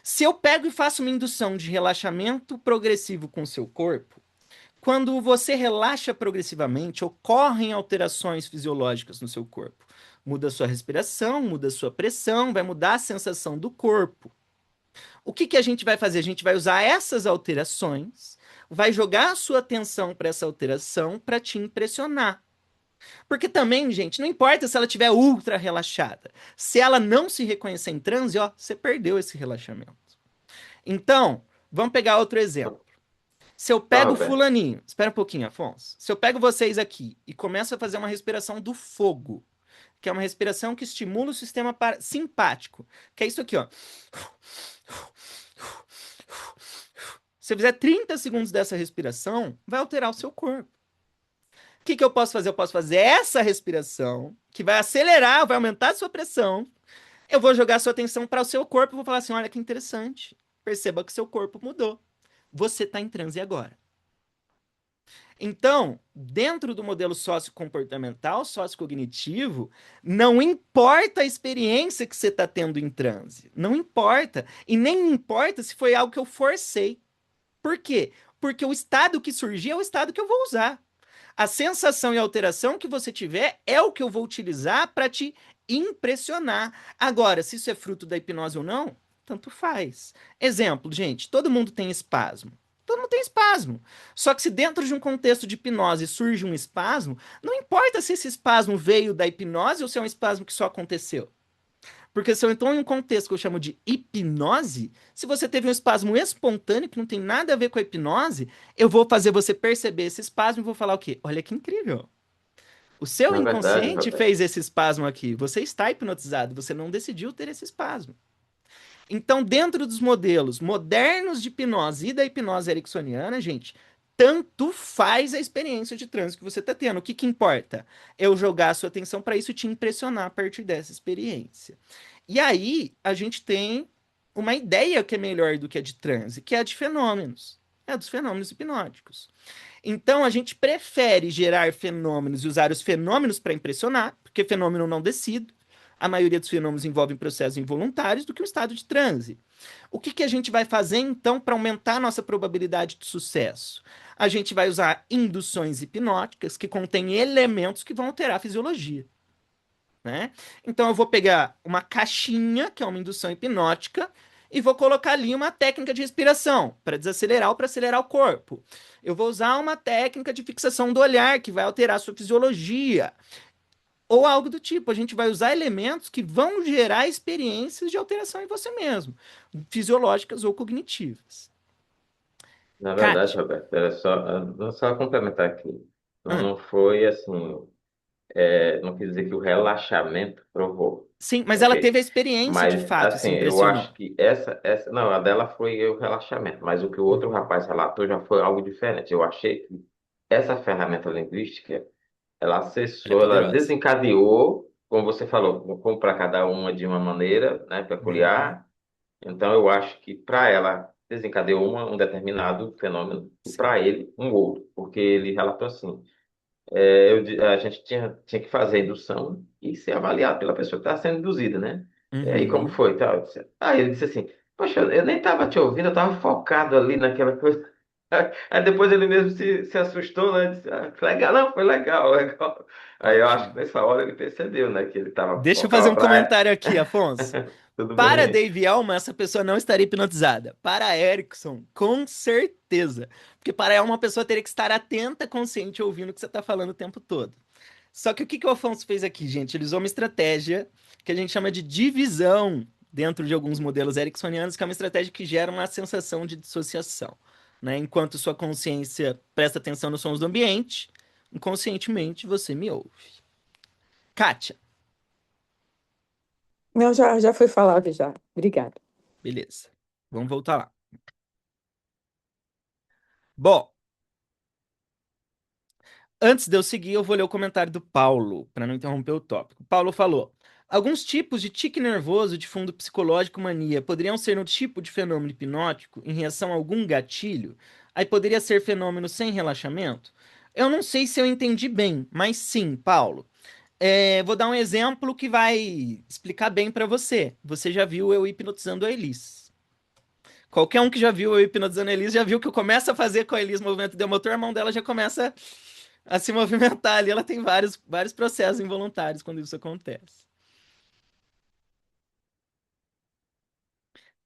Se eu pego e faço uma indução de relaxamento progressivo com o seu corpo, quando você relaxa progressivamente, ocorrem alterações fisiológicas no seu corpo. Muda a sua respiração, muda a sua pressão, vai mudar a sensação do corpo. O que que a gente vai fazer? A gente vai usar essas alterações, vai jogar a sua atenção para essa alteração para te impressionar. Porque também, gente, não importa se ela estiver ultra relaxada. Se ela não se reconhecer em transe, ó, você perdeu esse relaxamento. Então, vamos pegar outro exemplo. Se eu Tá, pego Roberto. fulaninho, espera um pouquinho, Afonso. Se eu pego vocês aqui e começo a fazer uma respiração do fogo, que é uma respiração que estimula o sistema simpático, que é isso aqui, ó. Se eu fizer 30 segundos dessa respiração, vai alterar o seu corpo. O que que eu posso fazer? Eu posso fazer essa respiração, que vai acelerar, vai aumentar a sua pressão. Eu vou jogar a sua atenção para o seu corpo e vou falar assim: olha que interessante. Perceba que seu corpo mudou. Você está em transe agora. Então, dentro do modelo sociocomportamental, sociocognitivo, não importa a experiência que você está tendo em transe. Não importa. E nem importa se foi algo que eu forcei. Por quê? Porque o estado que surgir é o estado que eu vou usar. A sensação e a alteração que você tiver é o que eu vou utilizar para te impressionar. Agora, se isso é fruto da hipnose ou não, tanto faz. Exemplo, gente, todo mundo tem espasmo. Todo mundo tem espasmo. Só que se dentro de um contexto de hipnose surge um espasmo, não importa se esse espasmo veio da hipnose ou se é um espasmo que só aconteceu. Porque se eu entro em um contexto que eu chamo de hipnose, se você teve um espasmo espontâneo que não tem nada a ver com a hipnose, eu vou fazer você perceber esse espasmo e vou falar o quê? Olha que incrível. O seu Na verdade, inconsciente Roberto. fez esse espasmo aqui. Você está hipnotizado, você não decidiu ter esse espasmo. Então, dentro dos modelos modernos de hipnose e da hipnose ericksoniana, gente, tanto faz a experiência de transe que você está tendo. O que que importa? Eu jogar a sua atenção para isso e te impressionar a partir dessa experiência. E aí, a gente tem uma ideia que é melhor do que a de transe, que é a de fenômenos. é a dos fenômenos hipnóticos. Então, a gente prefere gerar fenômenos e usar os fenômenos para impressionar, porque fenômeno não decide. A maioria dos fenômenos envolvem processos involuntários do que o estado de transe. O que a gente vai fazer, então, para aumentar a nossa probabilidade de sucesso? A gente vai usar induções hipnóticas que contêm elementos que vão alterar a fisiologia. Né? Então, eu vou pegar uma caixinha, que é uma indução hipnótica, e vou colocar ali uma técnica de respiração para desacelerar ou para acelerar o corpo. Eu vou usar uma técnica de fixação do olhar que vai alterar a sua fisiologia. Ou algo do tipo. A gente vai usar elementos que vão gerar experiências de alteração em você mesmo, fisiológicas ou cognitivas. Na verdade, Kátia. Roberto, era só complementar aqui. Não, Ah, não foi assim, não quer dizer que o relaxamento provou, sim, mas ela ok? teve a experiência de Mas, fato e se assim, eu impressionou. acho que não, a dela foi o relaxamento, mas o que o outro Uhum. rapaz relatou já foi algo diferente. Eu achei que essa ferramenta linguística, ela Ela é acessou, ela poderosa. desencadeou, como você falou, como para cada uma de uma maneira, né, Uhum. peculiar. Então, eu acho que para ela desencadeou um determinado fenômeno e Sim. para ele um outro, porque ele relatou assim: a gente tinha que fazer a indução e ser avaliado pela pessoa que está sendo induzida, né? E aí, como Uhum. foi? Tal? Aí ele disse assim: Poxa, eu nem estava te ouvindo, eu estava focado ali naquela coisa. Aí depois ele mesmo se assustou, né? Disse: foi legal, não, foi legal, legal. Aí eu acho que Ótimo. nessa hora ele percebeu, né? Que ele estava Deixa eu fazer focado um na praia. comentário aqui, Afonso. Tudo Para bem. Dave Elman, essa pessoa não estaria hipnotizada. Para Erickson, com certeza. Porque para ela, uma pessoa teria que estar atenta, consciente, ouvindo o que você está falando o tempo todo. Só que o que o Afonso fez aqui, gente? Ele usou uma estratégia que a gente chama de divisão dentro de alguns modelos ericksonianos, que é uma estratégia que gera uma sensação de dissociação. Né? Enquanto sua consciência presta atenção nos sons do ambiente, inconscientemente você me ouve. Kátia, Não, já foi falado já. Obrigada. beleza. Vamos voltar lá. Bom, antes de eu seguir, eu vou ler o comentário do Paulo, para não interromper o tópico. Paulo falou: alguns tipos de tique nervoso de fundo psicológico mania poderiam ser um tipo de fenômeno hipnótico em reação a algum gatilho? Aí poderia ser fenômeno sem relaxamento? Eu não sei se eu entendi bem, mas sim, Paulo. Vou dar um exemplo que vai explicar bem para você. Você já viu eu hipnotizando a Elis. Qualquer um que já viu eu hipnotizando a Elis já viu que eu começo a fazer com a Elis movimento de motor, a mão dela já começa a se movimentar ali. Ela tem vários processos involuntários quando isso acontece.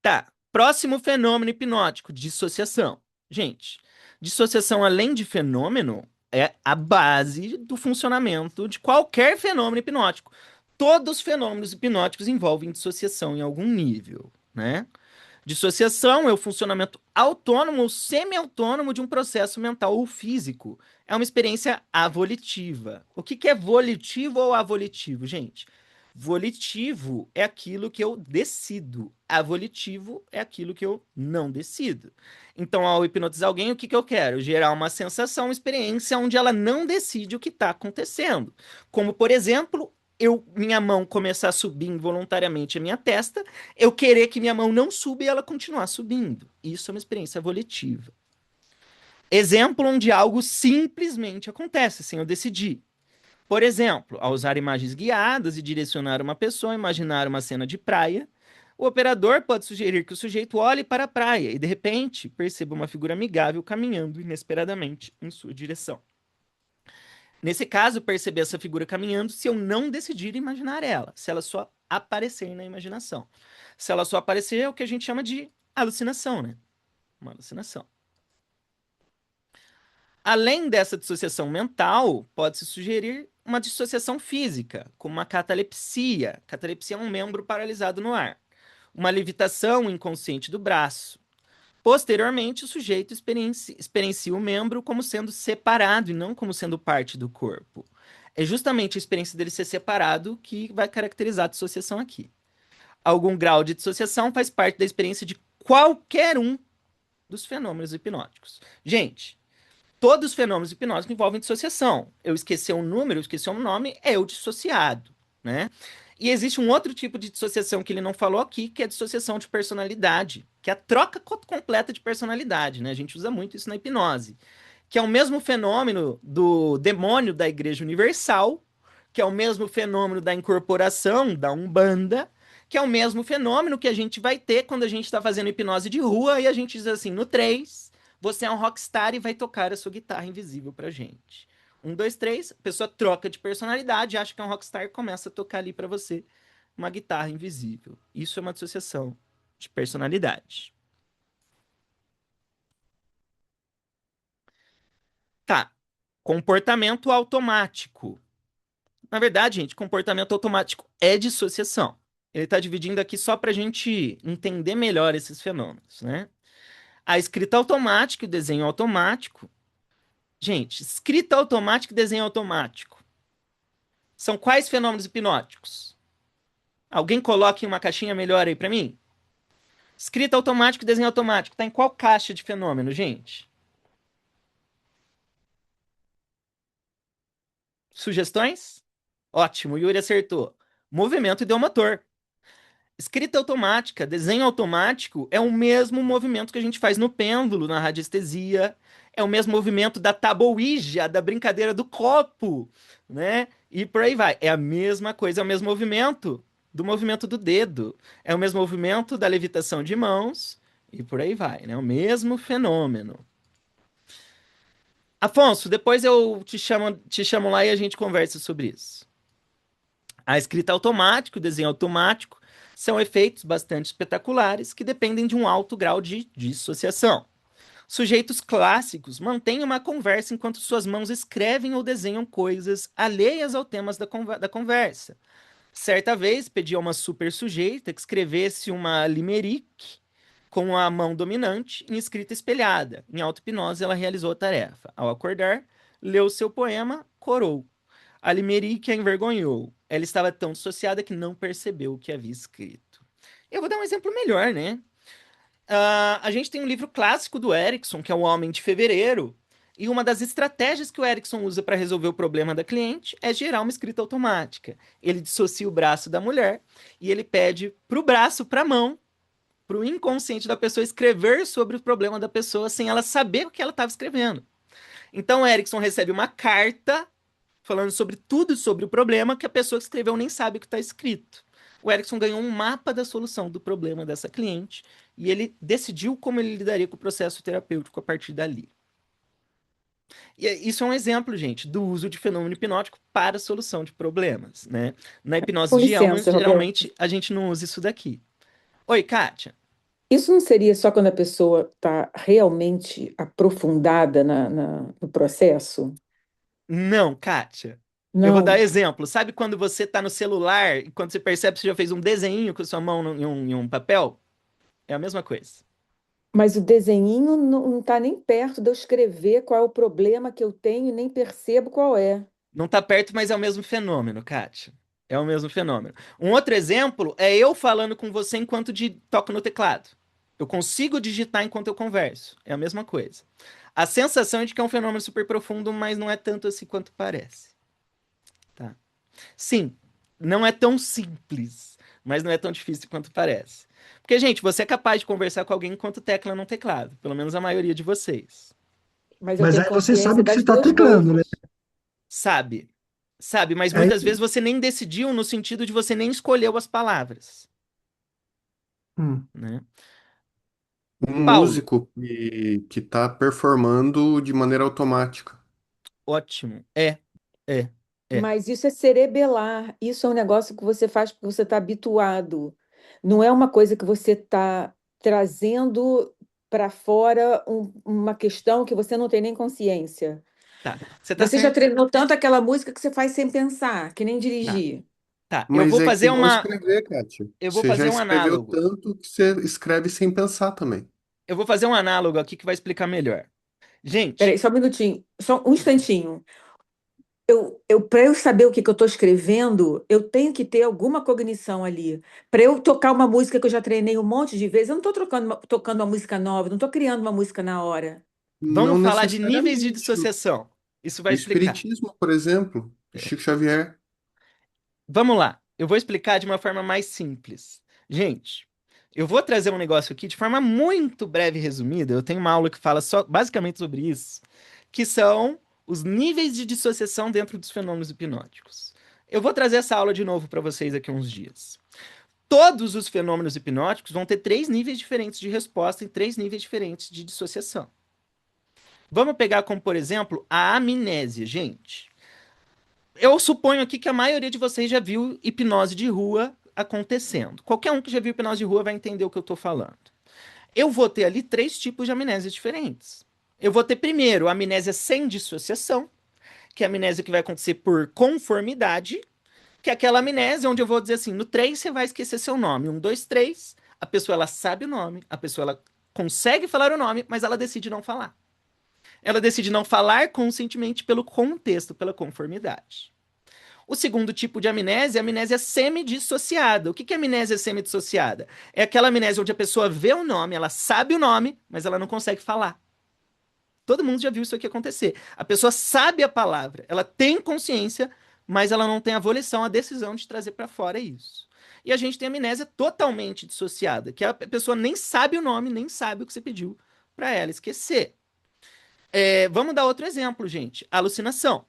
Tá. Próximo fenômeno hipnótico, dissociação. Gente, dissociação, além de fenômeno, é a base do funcionamento de qualquer fenômeno hipnótico. Todos os fenômenos hipnóticos envolvem dissociação em algum nível, né? Dissociação é o funcionamento autônomo ou semi-autônomo de um processo mental ou físico. É uma experiência avolitiva. O que é volitivo ou avolitivo, gente? Volitivo é aquilo que eu decido. Avolitivo é aquilo que eu não decido. Então, ao hipnotizar alguém, o que eu quero? Gerar uma sensação, uma experiência onde ela não decide o que está acontecendo. Como, por exemplo, minha mão começar a subir involuntariamente a minha testa, eu querer que minha mão não suba e ela continuar subindo. Isso é uma experiência volitiva. Exemplo onde algo simplesmente acontece sem eu decidir. Por exemplo, ao usar imagens guiadas e direcionar uma pessoa a imaginar uma cena de praia, o operador pode sugerir que o sujeito olhe para a praia e, de repente, perceba uma figura amigável caminhando inesperadamente em sua direção. Nesse caso, perceber essa figura caminhando se eu não decidir imaginar ela, se ela só aparecer na imaginação. Se ela só aparecer, é o que a gente chama de alucinação, né? Uma alucinação. Além dessa dissociação mental, pode-se sugerir uma dissociação física, como uma catalepsia. Catalepsia é um membro paralisado no ar. Uma levitação inconsciente do braço. Posteriormente, o sujeito experiencia o membro como sendo separado e não como sendo parte do corpo. É justamente a experiência dele ser separado que vai caracterizar a dissociação aqui. Algum grau de dissociação faz parte da experiência de qualquer um dos fenômenos hipnóticos. Gente, todos os fenômenos hipnóticos envolvem dissociação. Eu esqueci um número, eu esqueci um nome, é eu dissociado, né? E existe um outro tipo de dissociação que ele não falou aqui, que é a dissociação de personalidade, que é a troca completa de personalidade, né? A gente usa muito isso na hipnose, que é o mesmo fenômeno do demônio da Igreja Universal, que é o mesmo fenômeno da incorporação da Umbanda, que é o mesmo fenômeno que a gente vai ter quando a gente está fazendo hipnose de rua e a gente diz assim, no 3, você é um rockstar e vai tocar a sua guitarra invisível pra gente. 1, 2, 3, a pessoa troca de personalidade, acha que é um rockstar e começa a tocar ali pra você uma guitarra invisível. Isso é uma dissociação de personalidade. Tá. Comportamento automático. Na verdade, gente, comportamento automático é dissociação. Ele está dividindo aqui só para a gente entender melhor esses fenômenos, né? A escrita automática e o desenho automático. Gente, escrita automática e desenho automático. São quais fenômenos hipnóticos? Alguém coloque uma caixinha melhor aí para mim? Escrita automática e desenho automático. Tá em qual caixa de fenômeno, gente? Sugestões? Ótimo, Yuri acertou. Movimento ideomotor. Escrita automática, desenho automático é o mesmo movimento que a gente faz no pêndulo, na radiestesia, é o mesmo movimento da tábua Ouija, da brincadeira do copo, né? E por aí vai. É a mesma coisa, é o mesmo movimento do movimento do dedo, é o mesmo movimento da levitação de mãos, e por aí vai, né? O mesmo fenômeno. Afonso, depois eu te chamo lá e a gente conversa sobre isso. A escrita automática, o desenho automático, são efeitos bastante espetaculares que dependem de um alto grau de dissociação. Sujeitos clássicos mantêm uma conversa enquanto suas mãos escrevem ou desenham coisas alheias ao tema da conversa. Certa vez, pedi a uma super sujeita que escrevesse uma limerick com a mão dominante em escrita espelhada. Em auto-hipnose, ela realizou a tarefa. Ao acordar, leu seu poema, corou. A limerick a envergonhou. Ela estava tão dissociada que não percebeu o que havia escrito. Eu vou dar um exemplo melhor, né? A gente tem um livro clássico do Erickson, que é O Homem de Fevereiro, e uma das estratégias que o Erickson usa para resolver o problema da cliente é gerar uma escrita automática. Ele dissocia o braço da mulher e ele pede para o braço, para a mão, para o inconsciente da pessoa escrever sobre o problema da pessoa sem ela saber o que ela estava escrevendo. Então o Erickson recebe uma carta falando sobre tudo sobre o problema que a pessoa que escreveu nem sabe o que está escrito. O Erickson ganhou um mapa da solução do problema dessa cliente e ele decidiu como ele lidaria com o processo terapêutico a partir dali. E isso é um exemplo, gente, do uso de fenômeno hipnótico para a solução de problemas, né? Na hipnose Com de Hellman, licença, Roberto. geralmente a gente não usa isso daqui. Oi, Kátia. Isso não seria só quando a pessoa está realmente aprofundada no processo? Não, Kátia. Eu vou dar Não, exemplo. Sabe quando você está no celular e quando você percebe que você já fez um desenho com a sua mão em um papel? É a mesma coisa. mas o desenhinho não está nem perto de eu escrever qual é o problema que eu tenho e nem percebo qual é. Não está perto, mas é o mesmo fenômeno, Kátia. É o mesmo fenômeno. Um outro exemplo é eu falando com você enquanto toco no teclado. Eu consigo digitar enquanto eu converso. É a mesma coisa. A sensação é de que é um fenômeno super profundo, mas não é tanto assim quanto parece. Tá? Sim, não é tão simples, mas não é tão difícil quanto parece. Porque, gente, você é capaz de conversar com alguém enquanto tecla no teclado. Pelo menos a maioria de vocês. Mas eu Mas tenho aí você sabe consciência o que você das está duas teclando, né? coisas. Sabe? Sabe, mas É, muitas vezes você nem decidiu no sentido de você nem escolheu as palavras, hum. né? Um Paulo, músico que tá performando de maneira automática. ótimo. É, é. Mas isso é cerebelar, isso é um negócio que você faz porque você está habituado. Não é uma coisa que você está trazendo para fora uma questão que você não tem nem consciência. Tá. Você tá Você já certo. treinou tanto aquela música que você faz sem pensar, que nem Tá, dirigir. tá. Mas é igual escrever, Kátia. Eu vou Você já fazer um escreveu análogo. tanto que você escreve sem pensar também. Eu vou fazer um análogo aqui que vai explicar melhor. Gente, Peraí, só um minutinho, só um instantinho. Para eu saber o que eu estou escrevendo, eu tenho que ter alguma cognição ali. Para eu tocar uma música que eu já treinei um monte de vezes, eu não estou tocando uma música nova, não estou criando uma música na hora. vamos Não falar de níveis de necessariamente. dissociação. Isso O vai explicar. espiritismo, por exemplo, Chico Xavier. Vamos lá. Eu vou explicar de uma forma mais simples. Gente, eu vou trazer um negócio aqui de forma muito breve e resumida. Eu tenho uma aula que fala só basicamente sobre isso, que são os níveis de dissociação dentro dos fenômenos hipnóticos. Eu vou trazer essa aula de novo para vocês aqui uns dias. Todos os fenômenos hipnóticos vão ter 3 níveis diferentes de resposta em 3 níveis diferentes de dissociação. Vamos pegar como, por exemplo, a amnésia, gente. Eu suponho aqui que a maioria de vocês já viu hipnose de rua acontecendo. Qualquer um que já viu hipnose de rua vai entender o que eu estou falando. Eu vou ter ali 3 tipos de amnésia diferentes. Eu vou ter primeiro a amnésia sem dissociação, que é a amnésia que vai acontecer por conformidade, que é aquela amnésia onde eu vou dizer assim, no 3 você vai esquecer seu nome. 1, 2, 3, a pessoa ela sabe o nome, a pessoa ela consegue falar o nome, mas ela decide não falar. Ela decide não falar conscientemente pelo contexto, pela conformidade. O segundo tipo de amnésia é a amnésia semidissociada. O que é amnésia semidissociada? É aquela amnésia onde a pessoa vê o nome, ela sabe o nome, mas ela não consegue falar. Todo mundo já viu isso aqui acontecer. A pessoa sabe a palavra, ela tem consciência, mas ela não tem a volição, a decisão de trazer para fora isso. E a gente tem a amnésia totalmente dissociada, que a pessoa nem sabe o nome, nem sabe o que você pediu para ela esquecer. Vamos dar outro exemplo, gente. Alucinação.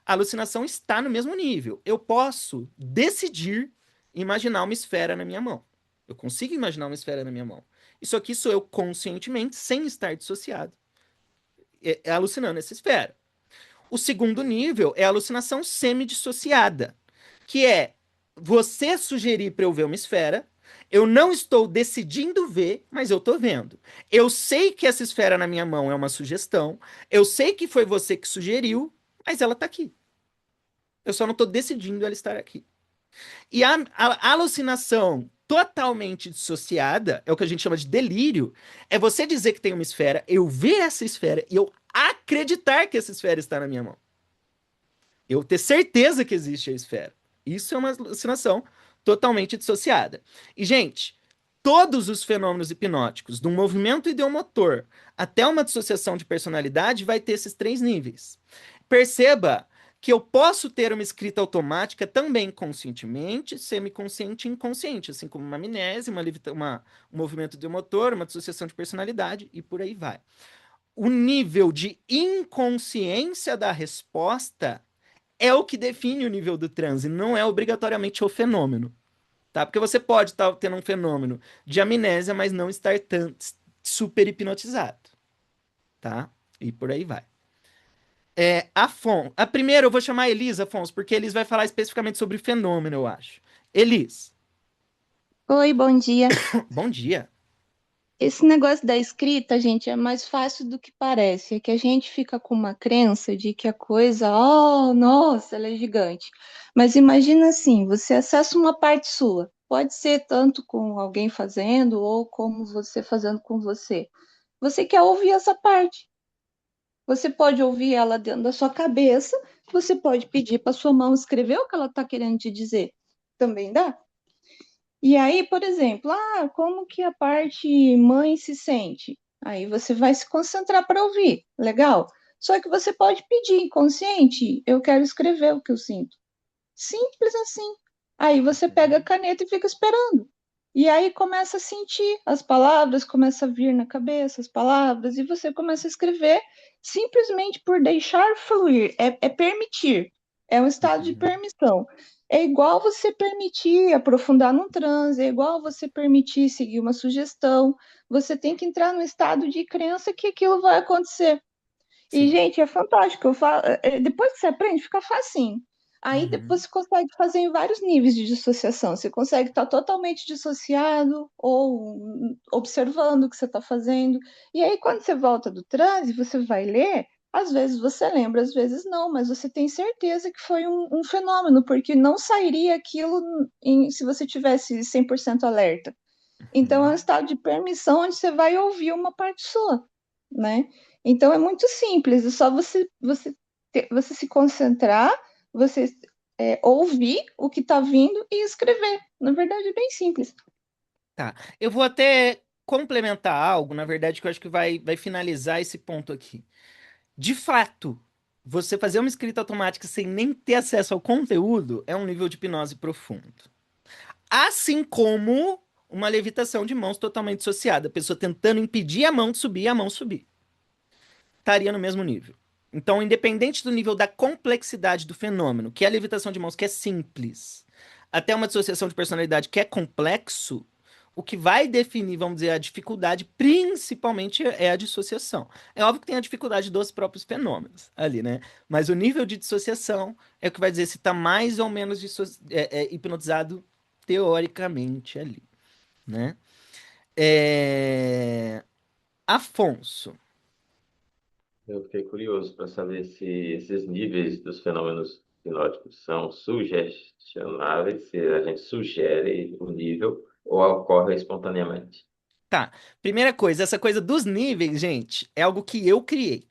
A alucinação está no mesmo nível. Eu posso decidir imaginar uma esfera na minha mão. Eu consigo imaginar uma esfera na minha mão. Isso aqui sou eu conscientemente, sem estar dissociado, alucinando essa esfera. O segundo nível é a alucinação semidissociada, que é você sugerir para eu ver uma esfera, eu não estou decidindo ver, mas eu estou vendo. Eu sei que essa esfera na minha mão é uma sugestão, eu sei que foi você que sugeriu, mas ela está aqui. Eu só não estou decidindo ela estar aqui. E a alucinação totalmente dissociada, é o que a gente chama de delírio, é você dizer que tem uma esfera, eu ver essa esfera e eu acreditar que essa esfera está na minha mão. Eu ter certeza que existe a esfera. Isso é uma alucinação totalmente dissociada. E, gente, todos os fenômenos hipnóticos, do movimento ideomotor até uma dissociação de personalidade, vai ter esses 3 níveis. Perceba que eu posso ter uma escrita automática também conscientemente, semiconsciente e inconsciente, assim como uma amnésia, um movimento ideomotor, uma dissociação de personalidade e por aí vai. O nível de inconsciência da resposta é o que define o nível do transe, não é obrigatoriamente o fenômeno, tá? Porque você pode estar tendo um fenômeno de amnésia, mas não estar super hipnotizado, tá? E por aí vai. A primeira eu vou chamar a Elis, Afonso, porque Elis vai falar especificamente sobre fenômeno, eu acho. Elis, Oi, bom dia. bom dia. Esse negócio da escrita, gente, é mais fácil do que parece. É que a gente fica com uma crença de que a coisa, oh, nossa, ela é gigante. Mas imagina assim, você acessa uma parte sua. Pode ser tanto com alguém fazendo ou como você fazendo com você. Você quer ouvir essa parte. Você pode ouvir ela dentro da sua cabeça, você pode pedir para sua mão escrever o que ela está querendo te dizer. Também dá. E aí, por exemplo, como que a parte mãe se sente? Aí você vai se concentrar para ouvir, legal. Só que você pode pedir inconsciente, eu quero escrever o que eu sinto. Simples assim. Aí você pega a caneta e fica esperando. E aí começa a sentir as palavras, começa a vir na cabeça as palavras, e você começa a escrever simplesmente por deixar fluir, é permitir, é um estado de permissão. É igual você permitir aprofundar num transe, é igual você permitir seguir uma sugestão. Você tem que entrar no estado de crença que aquilo vai acontecer. E, Sim. gente, é fantástico. Depois que você aprende, fica facinho. Aí depois você consegue fazer em vários níveis de dissociação. Você consegue estar totalmente dissociado ou observando o que você está fazendo. E aí, quando você volta do transe, você vai ler, às vezes você lembra, às vezes não, mas você tem certeza que foi um fenômeno, porque não sairia aquilo se você tivesse 100% alerta. Então, é um estado de permissão onde você vai ouvir uma parte sua, né? Então, é muito simples, é só você se concentrar, você ouvir o que está vindo e escrever. Na verdade, é bem simples. Tá. Eu vou até complementar algo, na verdade, que eu acho que vai finalizar esse ponto aqui. De fato, você fazer uma escrita automática sem nem ter acesso ao conteúdo é um nível de hipnose profundo. Assim como uma levitação de mãos totalmente dissociada, a pessoa tentando impedir a mão de subir e a mão subir. Estaria no mesmo nível. Então, independente do nível da complexidade do fenômeno, que é a levitação de mãos, que é simples, até uma dissociação de personalidade, que é complexo, o que vai definir, vamos dizer, a dificuldade, principalmente, é a dissociação. É óbvio que tem a dificuldade dos próprios fenômenos ali, né? Mas o nível de dissociação é o que vai dizer se está mais ou menos hipnotizado teoricamente ali, né? Afonso. Eu fiquei curioso para saber se esses níveis dos fenômenos hipnóticos são sugestionáveis, se a gente sugere o nível ou ocorre espontaneamente. Tá. Primeira coisa, essa coisa dos níveis, gente, é algo que eu criei,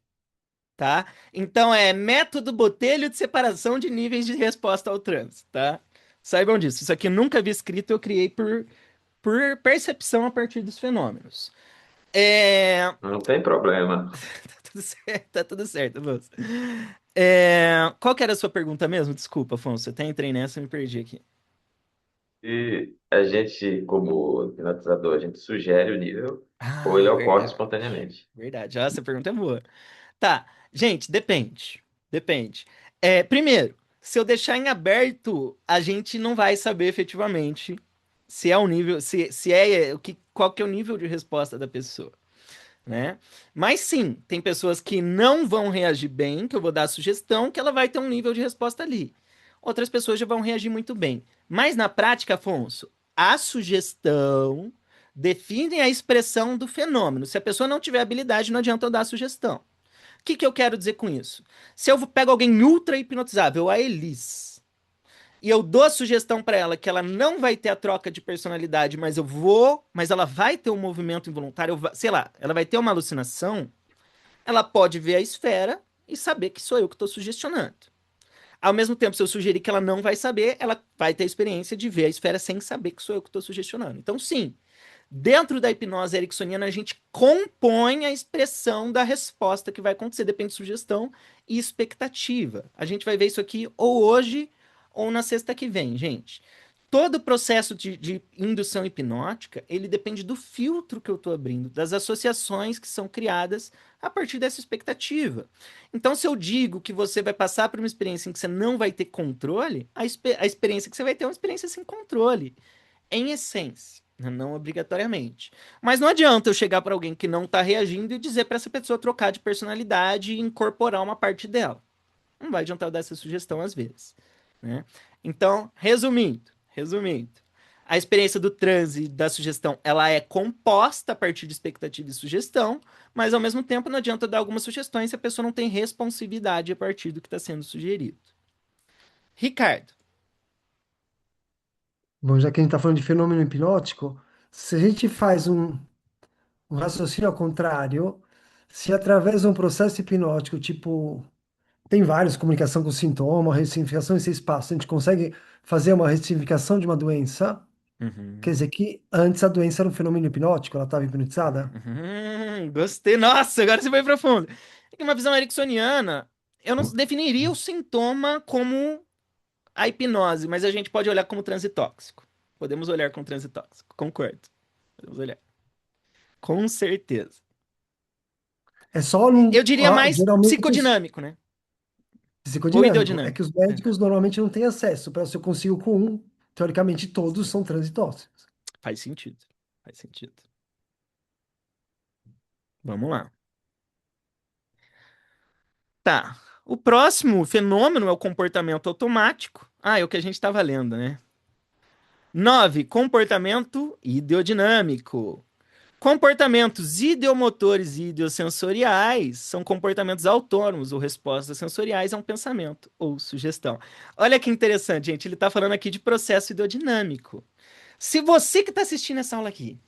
tá? Então é método Botelho de separação de níveis de resposta ao trânsito, tá? Saibam disso. Isso aqui eu nunca vi escrito, eu criei por percepção a partir dos fenômenos. Não tem problema. Tá tudo certo, moço. Qual que era a sua pergunta mesmo? Desculpa, Afonso, eu até entrei nessa e me perdi aqui. E a gente, como hipnotizador, a gente sugere o nível ou Ah, ele ocorre verdade. espontaneamente. Verdade. Essa pergunta é boa. Tá, gente, depende. Depende. Primeiro, se eu deixar em aberto, a gente não vai saber efetivamente se é o nível, se é qual que é o nível de resposta da pessoa, né? Mas sim, tem pessoas que não vão reagir bem, que eu vou dar a sugestão que ela vai ter um nível de resposta ali. Outras pessoas já vão reagir muito bem. Mas na prática, Afonso, a sugestão define a expressão do fenômeno. Se a pessoa não tiver habilidade, não adianta eu dar a sugestão. O que eu quero dizer com isso? Se eu pego alguém ultra hipnotizável, a Elis, e eu dou a sugestão para ela que ela não vai ter a troca de personalidade, mas ela vai ter um movimento involuntário, sei lá, ela vai ter uma alucinação, ela pode ver a esfera e saber que sou eu que estou sugestionando. Ao mesmo tempo, se eu sugerir que ela não vai saber, ela vai ter a experiência de ver a esfera sem saber que sou eu que estou sugestionando. Então, sim, dentro da hipnose ericksoniana, a gente compõe a expressão da resposta que vai acontecer, depende de sugestão e expectativa. A gente vai ver isso aqui ou hoje ou na sexta que vem, gente. Todo o processo de indução hipnótica, ele depende do filtro que eu estou abrindo, das associações que são criadas a partir dessa expectativa. Então, se eu digo que você vai passar por uma experiência em que você não vai ter controle, a experiência que você vai ter é uma experiência sem controle, em essência, não obrigatoriamente. Mas não adianta eu chegar para alguém que não está reagindo e dizer para essa pessoa trocar de personalidade e incorporar uma parte dela. Não vai adiantar eu dar essa sugestão às vezes, né? Então, resumindo, a experiência do transe da sugestão, ela é composta a partir de expectativa e sugestão, mas ao mesmo tempo não adianta dar algumas sugestões se a pessoa não tem responsividade a partir do que está sendo sugerido. Ricardo. Bom, já que a gente está falando de fenômeno hipnótico, se a gente faz um raciocínio ao contrário, se através de um processo hipnótico, tipo, tem vários, comunicação com sintoma, ressignificação em seis passos, a gente consegue fazer uma ressignificação de uma doença, quer Uhum. dizer que antes a doença era um fenômeno hipnótico, ela estava hipnotizada? Gostei. Nossa, agora você foi profundo. É que uma visão ericksoniana, eu não definiria o sintoma como a hipnose, mas a gente pode olhar como transe tóxico. Podemos olhar como transe tóxico, concordo. Podemos olhar. Com certeza. É só Eu diria mais geralmente psicodinâmico, né? Ou psicodinâmico. É que ideodinâmico. os médicos normalmente não têm acesso. Para se eu consigo com um, teoricamente todos são transitóxicos. Faz sentido. Faz sentido. Vamos lá. Tá. O próximo fenômeno é o comportamento automático. Ah, é o que a gente estava lendo, né? 9. Comportamento ideodinâmico. Comportamentos ideomotores e ideosensoriais são comportamentos autônomos ou respostas sensoriais a um pensamento ou sugestão. Olha que interessante, gente. Ele está falando aqui de processo ideodinâmico. Se você que está assistindo essa aula aqui,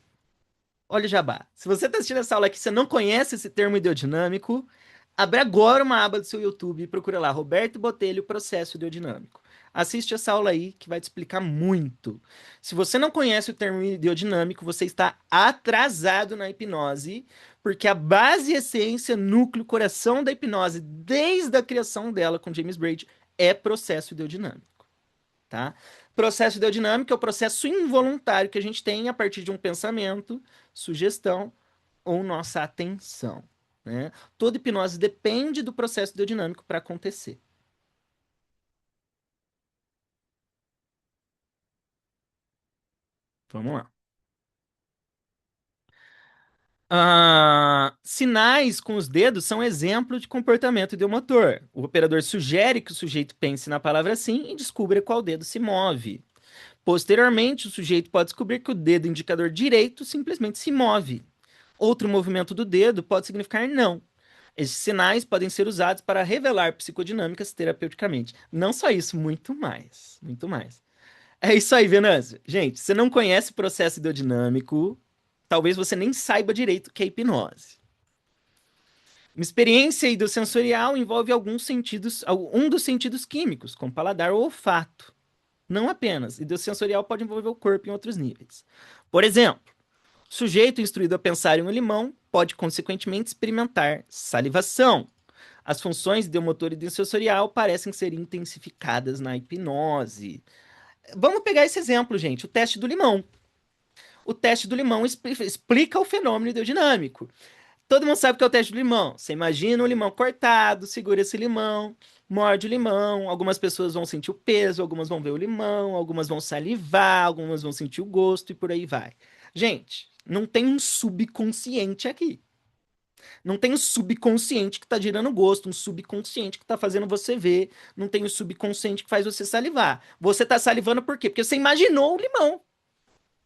olha o jabá. Se você está assistindo essa aula aqui e você não conhece esse termo ideodinâmico, abre agora uma aba do seu YouTube e procura lá, Roberto Botelho, processo ideodinâmico. Assiste essa aula aí que vai te explicar muito. Se você não conhece o termo ideodinâmico, você está atrasado na hipnose, porque a base, essência, núcleo, coração da hipnose, desde a criação dela com James Braid, é processo ideodinâmico, tá? Processo ideodinâmico é o processo involuntário que a gente tem a partir de um pensamento, sugestão ou nossa atenção, né? Toda hipnose depende do processo ideodinâmico para acontecer. Vamos lá. Sinais com os dedos são exemplo de comportamento ideomotor. O operador sugere que o sujeito pense na palavra sim e descubra qual dedo se move. Posteriormente, o sujeito pode descobrir que o dedo indicador direito simplesmente se move. Outro movimento do dedo pode significar não. Esses sinais podem ser usados para revelar psicodinâmicas terapeuticamente. Não só isso, muito mais. Muito mais. É isso aí, Venâncio. Gente, você não conhece o processo ideodinâmico, talvez você nem saiba direito o que é hipnose. Uma experiência ideosensorial envolve alguns sentidos, um dos sentidos químicos, como paladar ou olfato. Não apenas. Ideosensorial pode envolver o corpo em outros níveis. Por exemplo, o sujeito instruído a pensar em um limão pode, consequentemente, experimentar salivação. As funções ideomotor e ideosensorial parecem ser intensificadas na hipnose. Vamos pegar esse exemplo, gente, o teste do limão. O teste do limão explica o fenômeno ideodinâmico. Todo mundo sabe o que é o teste do limão. Você imagina um limão cortado, segura esse limão, morde o limão. Algumas pessoas vão sentir o peso, algumas vão ver o limão, algumas vão salivar, algumas vão sentir o gosto e por aí vai. Gente, não tem um subconsciente aqui. Não tem um subconsciente que tá gerando gosto, um subconsciente que tá fazendo você ver, não tem o subconsciente que faz você salivar. Você tá salivando por quê? Porque você imaginou o limão.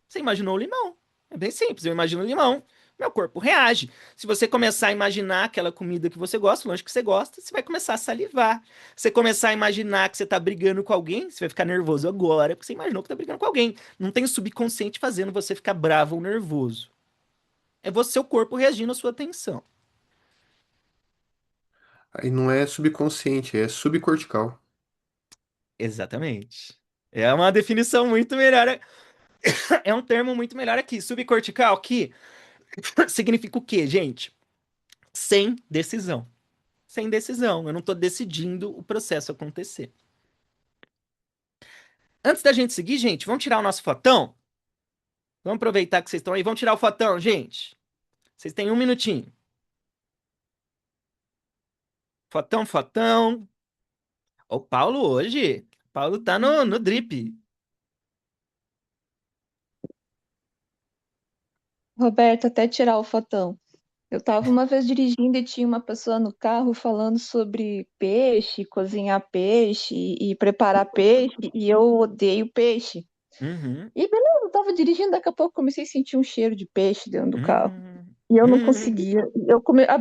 Você imaginou o limão. É bem simples, eu imagino o limão, meu corpo reage. Se você começar a imaginar aquela comida que você gosta, o lanche que você gosta, você vai começar a salivar. Você começar a imaginar que você tá brigando com alguém, você vai ficar nervoso agora, porque você imaginou que tá brigando com alguém. Não tem o subconsciente fazendo você ficar bravo ou nervoso. É você, o corpo, reagindo à sua tensão. Aí não é subconsciente, é subcortical. Exatamente. É uma definição muito melhor. É um termo muito melhor aqui. Subcortical, que significa o quê, gente? Sem decisão. Sem decisão. Eu não tô decidindo o processo acontecer. Antes da gente seguir, gente, vamos tirar o nosso fotão? Vamos aproveitar que vocês estão aí. Vamos tirar o fotão, gente. Vocês têm um minutinho. Fotão, fotão. O Paulo hoje. O Paulo tá no drip. Roberto, até tirar o fotão. Eu tava uma vez dirigindo e tinha uma pessoa no carro falando sobre peixe, cozinhar peixe e preparar peixe, e eu odeio peixe. Uhum. E beleza, eu tava dirigindo, daqui a pouco comecei a sentir um cheiro de peixe dentro do carro. Uhum. E eu não Uhum. conseguia.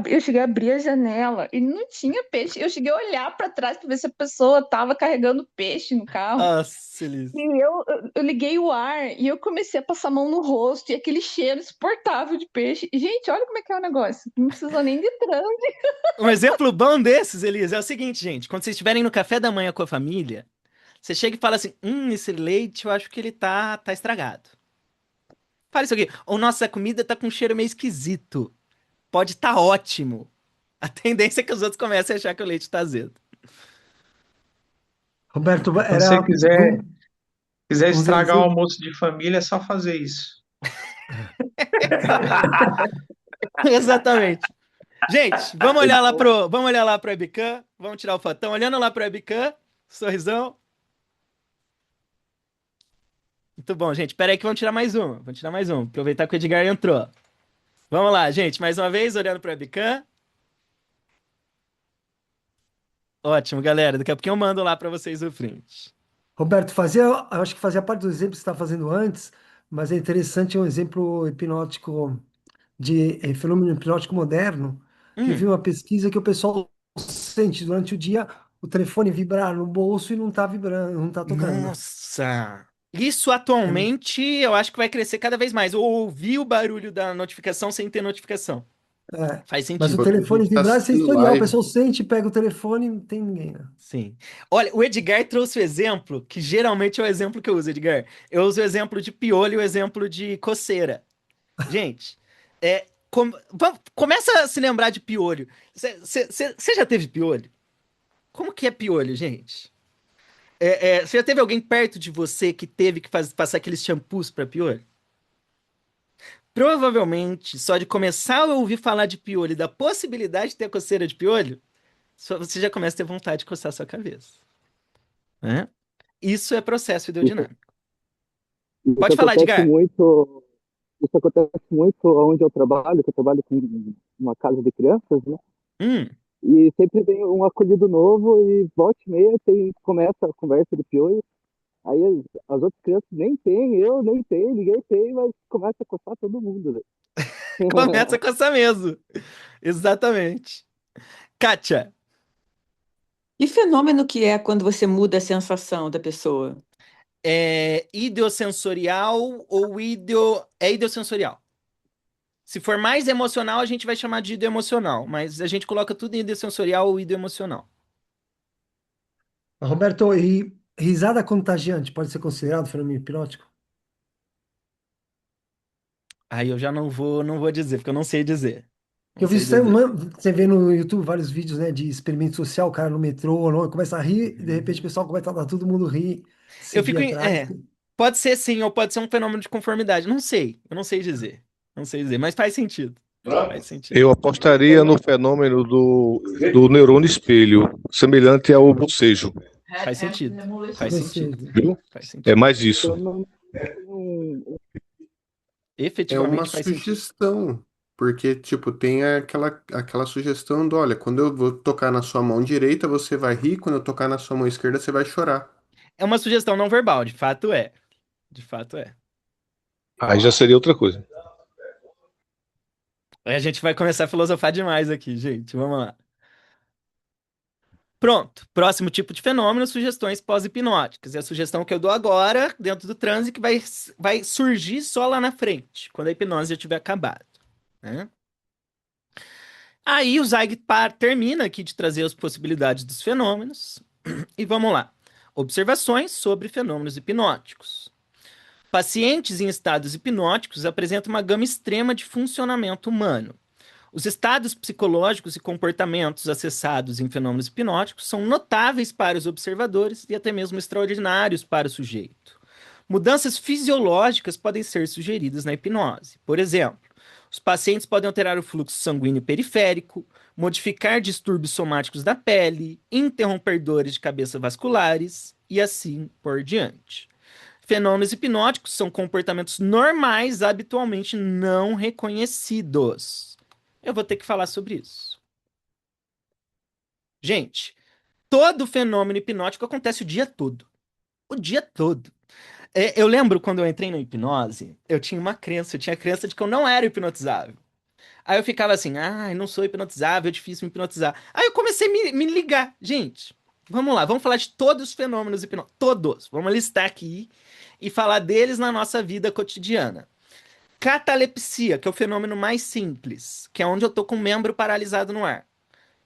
Eu cheguei a abrir a janela e não tinha peixe. Eu cheguei a olhar para trás para ver se a pessoa tava carregando peixe no carro. Nossa, Elis. E eu liguei o ar e eu comecei a passar a mão no rosto e aquele cheiro insuportável de peixe. E, gente, olha como é que é o negócio. Não precisou nem de transe. Um exemplo bom desses, Elisa, é o seguinte, gente. Quando vocês estiverem no café da manhã com a família, você chega e fala assim: esse leite eu acho que ele tá estragado. Fala isso aqui. Ou nossa, a comida tá com um cheiro meio esquisito. Pode estar ótimo. A tendência é que os outros comecem a achar que o leite tá azedo. Roberto, Quando você quiser, vamos, quiser vamos estragar o dizer, almoço de família, é só fazer isso. Exatamente. Gente, vamos olhar lá pro webcam. Vamos tirar o fotão. Olhando lá pro webcam. Sorrisão. Muito bom, gente. Pera aí que vamos tirar mais uma. Vamos tirar mais uma. Aproveitar que o Edgar entrou. Vamos lá, gente. Mais uma vez, olhando pro webcam. Ótimo, galera. Daqui a pouquinho eu mando lá pra vocês o print. Roberto, eu acho que fazia parte do exemplo que você está fazendo antes, mas é interessante um exemplo hipnótico de fenômeno hipnótico moderno, que eu vi Hum, uma pesquisa que o pessoal sente durante o dia o telefone vibrar no bolso e não está vibrando, não está tocando. nossa. Isso É, atualmente eu acho que vai crescer cada vez mais. Ou ouvir o barulho da notificação sem ter notificação. É. Faz Mas o sentido. Quando a telefone gente tá vibrar é assistindo sensorial. O live, pessoal sente, pega o telefone e não tem ninguém, né? Sim. Olha, o Edgar trouxe o exemplo, que geralmente é o exemplo que eu uso, Edgar. Eu uso o exemplo de piolho e o exemplo de coceira. Gente, começa a se lembrar de piolho. Você já teve piolho? Como que é piolho, gente? Você já teve alguém perto de você que teve que passar aqueles shampoos para piolho? Provavelmente, só de começar a ouvir falar de piolho e da possibilidade de ter coceira de piolho, você já começa a ter vontade de coçar a sua cabeça, né? Isso é processo Isso, ideodinâmico. isso Pode falar, acontece Edgar. muito, isso acontece muito onde eu trabalho, que eu trabalho com uma casa de crianças, né? Hum, E sempre vem um acolhido novo e volta e meia começa a conversa de piolho. Aí as outras crianças nem têm, eu nem tenho, ninguém tem, mas começa a coçar todo mundo, né? começa a coçar mesmo. Exatamente. Kátia, Que fenômeno que é quando você muda a sensação da pessoa? ideosensorial ou é ideosensorial? Se for mais emocional, a gente vai chamar de ideoemocional, mas a gente coloca tudo em ideosensorial ou ideoemocional. Roberto, e risada contagiante pode ser considerado fenômeno hipnótico? Aí eu já não vou dizer, porque eu não sei dizer. Não Eu vi sei isso, dizer. você vê no YouTube vários vídeos, né, de experimento social, o cara no metrô, ou não, começa a rir, e de repente o pessoal começa a todo mundo rir, Eu seguir fico atrás. pode ser sim, ou pode ser um fenômeno de conformidade. Não sei, eu não sei dizer. Não sei dizer, mas faz sentido. Faz sentido. Eu apostaria no fenômeno do neurônio espelho, semelhante ao bocejo, Faz sentido. Faz Você, sentido. viu? Faz É sentido. mais isso. Eu não tenho é uma Efetivamente faz sentido. sugestão. Porque, tipo, tem aquela sugestão do, olha, quando eu vou tocar na sua mão direita, você vai rir, quando eu tocar na sua mão esquerda, você vai chorar. É uma sugestão não verbal, de fato é. De fato é. Aí já seria outra coisa. Aí a gente vai começar a filosofar demais aqui, gente. Vamos lá. Pronto. Próximo tipo de fenômeno, sugestões pós-hipnóticas. É a sugestão que eu dou agora, dentro do transe, que vai surgir só lá na frente, quando a hipnose já tiver acabado, né? Aí o termina aqui de trazer as possibilidades dos fenômenos. E vamos lá. Observações sobre fenômenos hipnóticos. Pacientes em estados hipnóticos apresentam uma gama extrema de funcionamento humano. Os estados psicológicos e comportamentos acessados em fenômenos hipnóticos são notáveis para os observadores e até mesmo extraordinários para o sujeito. Mudanças fisiológicas podem ser sugeridas na hipnose. Por exemplo, os pacientes podem alterar o fluxo sanguíneo periférico, modificar distúrbios somáticos da pele, interromper dores de cabeça vasculares e assim por diante. Fenômenos hipnóticos são comportamentos normais habitualmente não reconhecidos. Eu vou ter que falar sobre isso. Gente, todo fenômeno hipnótico acontece o dia todo. O dia todo. Eu lembro quando eu entrei na hipnose, eu tinha a crença de que eu não era hipnotizável. Aí eu ficava assim, eu não sou hipnotizável, é difícil me hipnotizar. Aí eu comecei a me ligar. Gente, vamos lá, vamos falar de todos os fenômenos hipnóticos. Todos. Vamos listar aqui e falar deles na nossa vida cotidiana. Catalepsia, que é o fenômeno mais simples, que é onde eu tô com o membro paralisado no ar.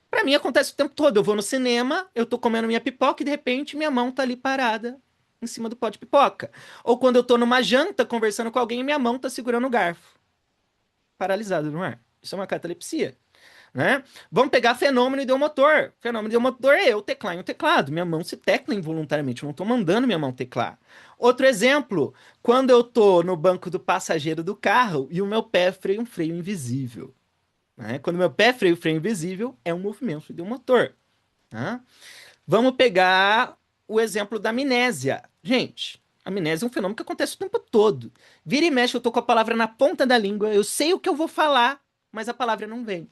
Pra mim acontece o tempo todo. Eu vou no cinema, eu tô comendo minha pipoca e de repente minha mão tá ali parada em cima do pote de pipoca. Ou quando eu tô numa janta conversando com alguém e minha mão tá segurando o garfo, paralisado no ar. Isso é uma catalepsia, né? Vamos pegar fenômeno ideomotor. Fenômeno ideomotor é eu teclar em um teclado. Minha mão se tecla involuntariamente, eu não tô mandando minha mão teclar. Outro exemplo, quando eu tô no banco do passageiro do carro e o meu pé freia um freio invisível. Né? Quando meu pé freia o freio invisível, é um movimento ideomotor. Tá? Vamos pegar o exemplo da amnésia. Gente, a amnésia é um fenômeno que acontece o tempo todo. Vira e mexe, eu tô com a palavra na ponta da língua, eu sei o que eu vou falar, mas a palavra não vem.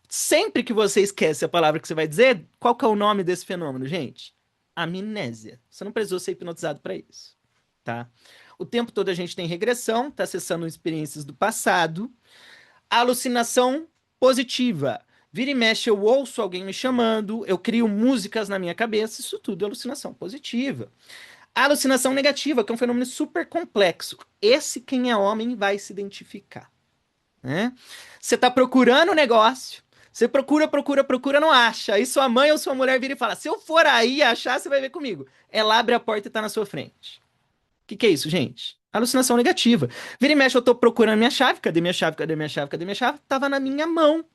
Sempre que você esquece a palavra que você vai dizer, qual que é o nome desse fenômeno, gente? Amnésia. Você não precisou ser hipnotizado para isso, tá? O tempo todo a gente tem regressão, tá acessando experiências do passado. Alucinação positiva. Vira e mexe, eu ouço alguém me chamando, eu crio músicas na minha cabeça, isso tudo é alucinação positiva. Alucinação negativa, que é um fenômeno super complexo. Esse, quem é homem, vai se identificar. né? Você tá procurando um negócio, você procura, procura, procura, não acha. Aí sua mãe ou sua mulher vira e fala: se eu for aí achar, você vai ver comigo. Ela abre a porta e tá na sua frente. O que que é isso, gente? Alucinação negativa. Vira e mexe, eu tô procurando minha chave. Cadê minha chave? Cadê minha chave? Cadê minha chave? Tava na minha mão.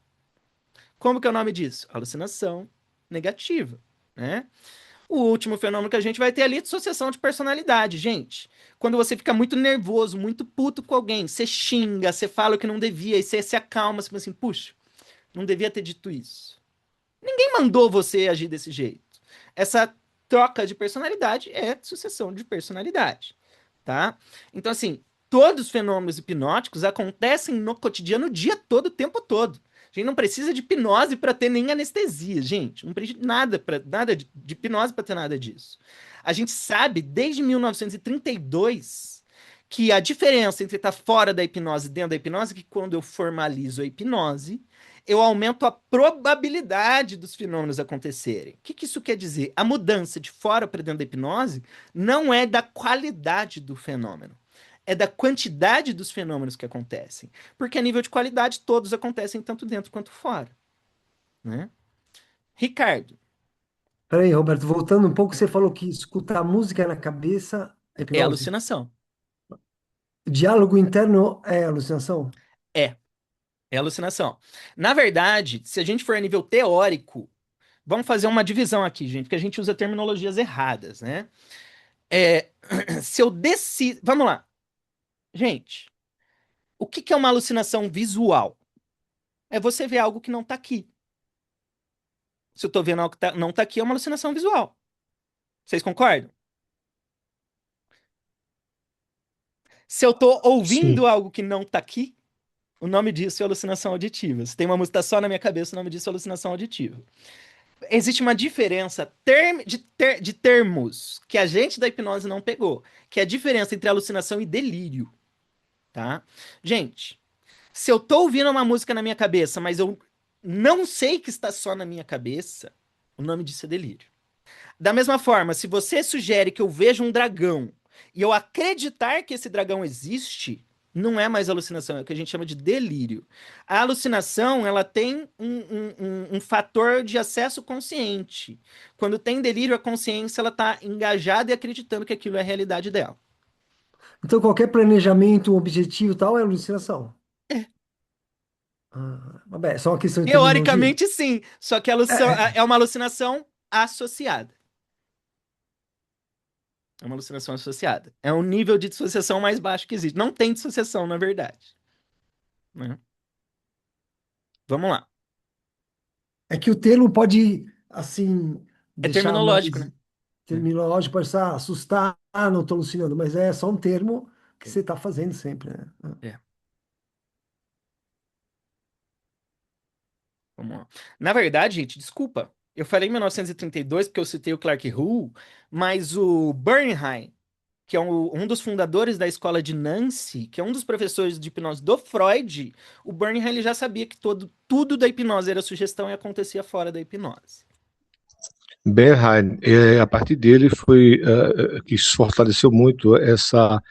Como que é o nome disso? Alucinação negativa, né? O último fenômeno que a gente vai ter ali é dissociação de personalidade, gente. Quando você fica muito nervoso, muito puto com alguém, você xinga, você fala o que não devia, e você se acalma, você pensa assim, puxa, não devia ter dito isso. Ninguém mandou você agir desse jeito. Essa troca de personalidade é dissociação de personalidade, tá? Então, assim, todos os fenômenos hipnóticos acontecem no cotidiano o dia todo, o tempo todo. A gente não precisa de hipnose para ter nem anestesia, gente. Não precisa de nada de hipnose para ter nada disso. A gente sabe desde 1932 que a diferença entre estar fora da hipnose e dentro da hipnose é que quando eu formalizo a hipnose, eu aumento a probabilidade dos fenômenos acontecerem. O que que isso quer dizer? A mudança de fora para dentro da hipnose não é da qualidade do fenômeno, é da quantidade dos fenômenos que acontecem. Porque a nível de qualidade, todos acontecem tanto dentro quanto fora, né? Ricardo, Peraí, Roberto, voltando um pouco, você falou que escutar música na cabeça é é hipnose. alucinação. Diálogo interno é alucinação? É, é alucinação. Na verdade, se a gente for a nível teórico, vamos fazer uma divisão aqui, gente, porque a gente usa terminologias erradas, né? É, se eu decido. Vamos lá. Gente, o que que é uma alucinação visual? É você ver algo que não tá aqui. Se eu tô vendo algo que não tá aqui, é uma alucinação visual. Vocês concordam? Se eu tô ouvindo Sim. algo que não tá aqui, o nome disso é alucinação auditiva. Se tem uma música só na minha cabeça, o nome disso é alucinação auditiva. Existe uma diferença de termos que a gente da hipnose não pegou, que é a diferença entre alucinação e delírio, tá? Gente, se eu tô ouvindo uma música na minha cabeça, mas eu não sei que está só na minha cabeça, o nome disso é delírio. Da mesma forma, se você sugere que eu veja um dragão e eu acreditar que esse dragão existe, não é mais alucinação, é o que a gente chama de delírio. A alucinação, ela tem um fator de acesso consciente. Quando tem delírio, a consciência ela está engajada e acreditando que aquilo é a realidade dela. Então, qualquer planejamento, objetivo e tal é alucinação. Mas bem, é só uma questão de terminologia. Teoricamente, sim, só que É, é uma alucinação associada. É uma alucinação associada. É um nível de dissociação mais baixo que existe. Não tem dissociação, na verdade, né? Vamos lá. é que o termo pode, assim, É deixar terminológico, mais né? terminológico, pode assustar, não estou alucinando, mas é só um termo que você está fazendo sempre, né? É, vamos lá. Na verdade, gente, desculpa. Eu falei 1932 porque eu citei o Clark Hull, mas o Bernheim, que é um dos fundadores da escola de Nancy, que é um dos professores de hipnose do Freud, o Bernheim ele já sabia que tudo da hipnose era sugestão e acontecia fora da hipnose. Bernheim, a partir dele foi que se fortaleceu muito essa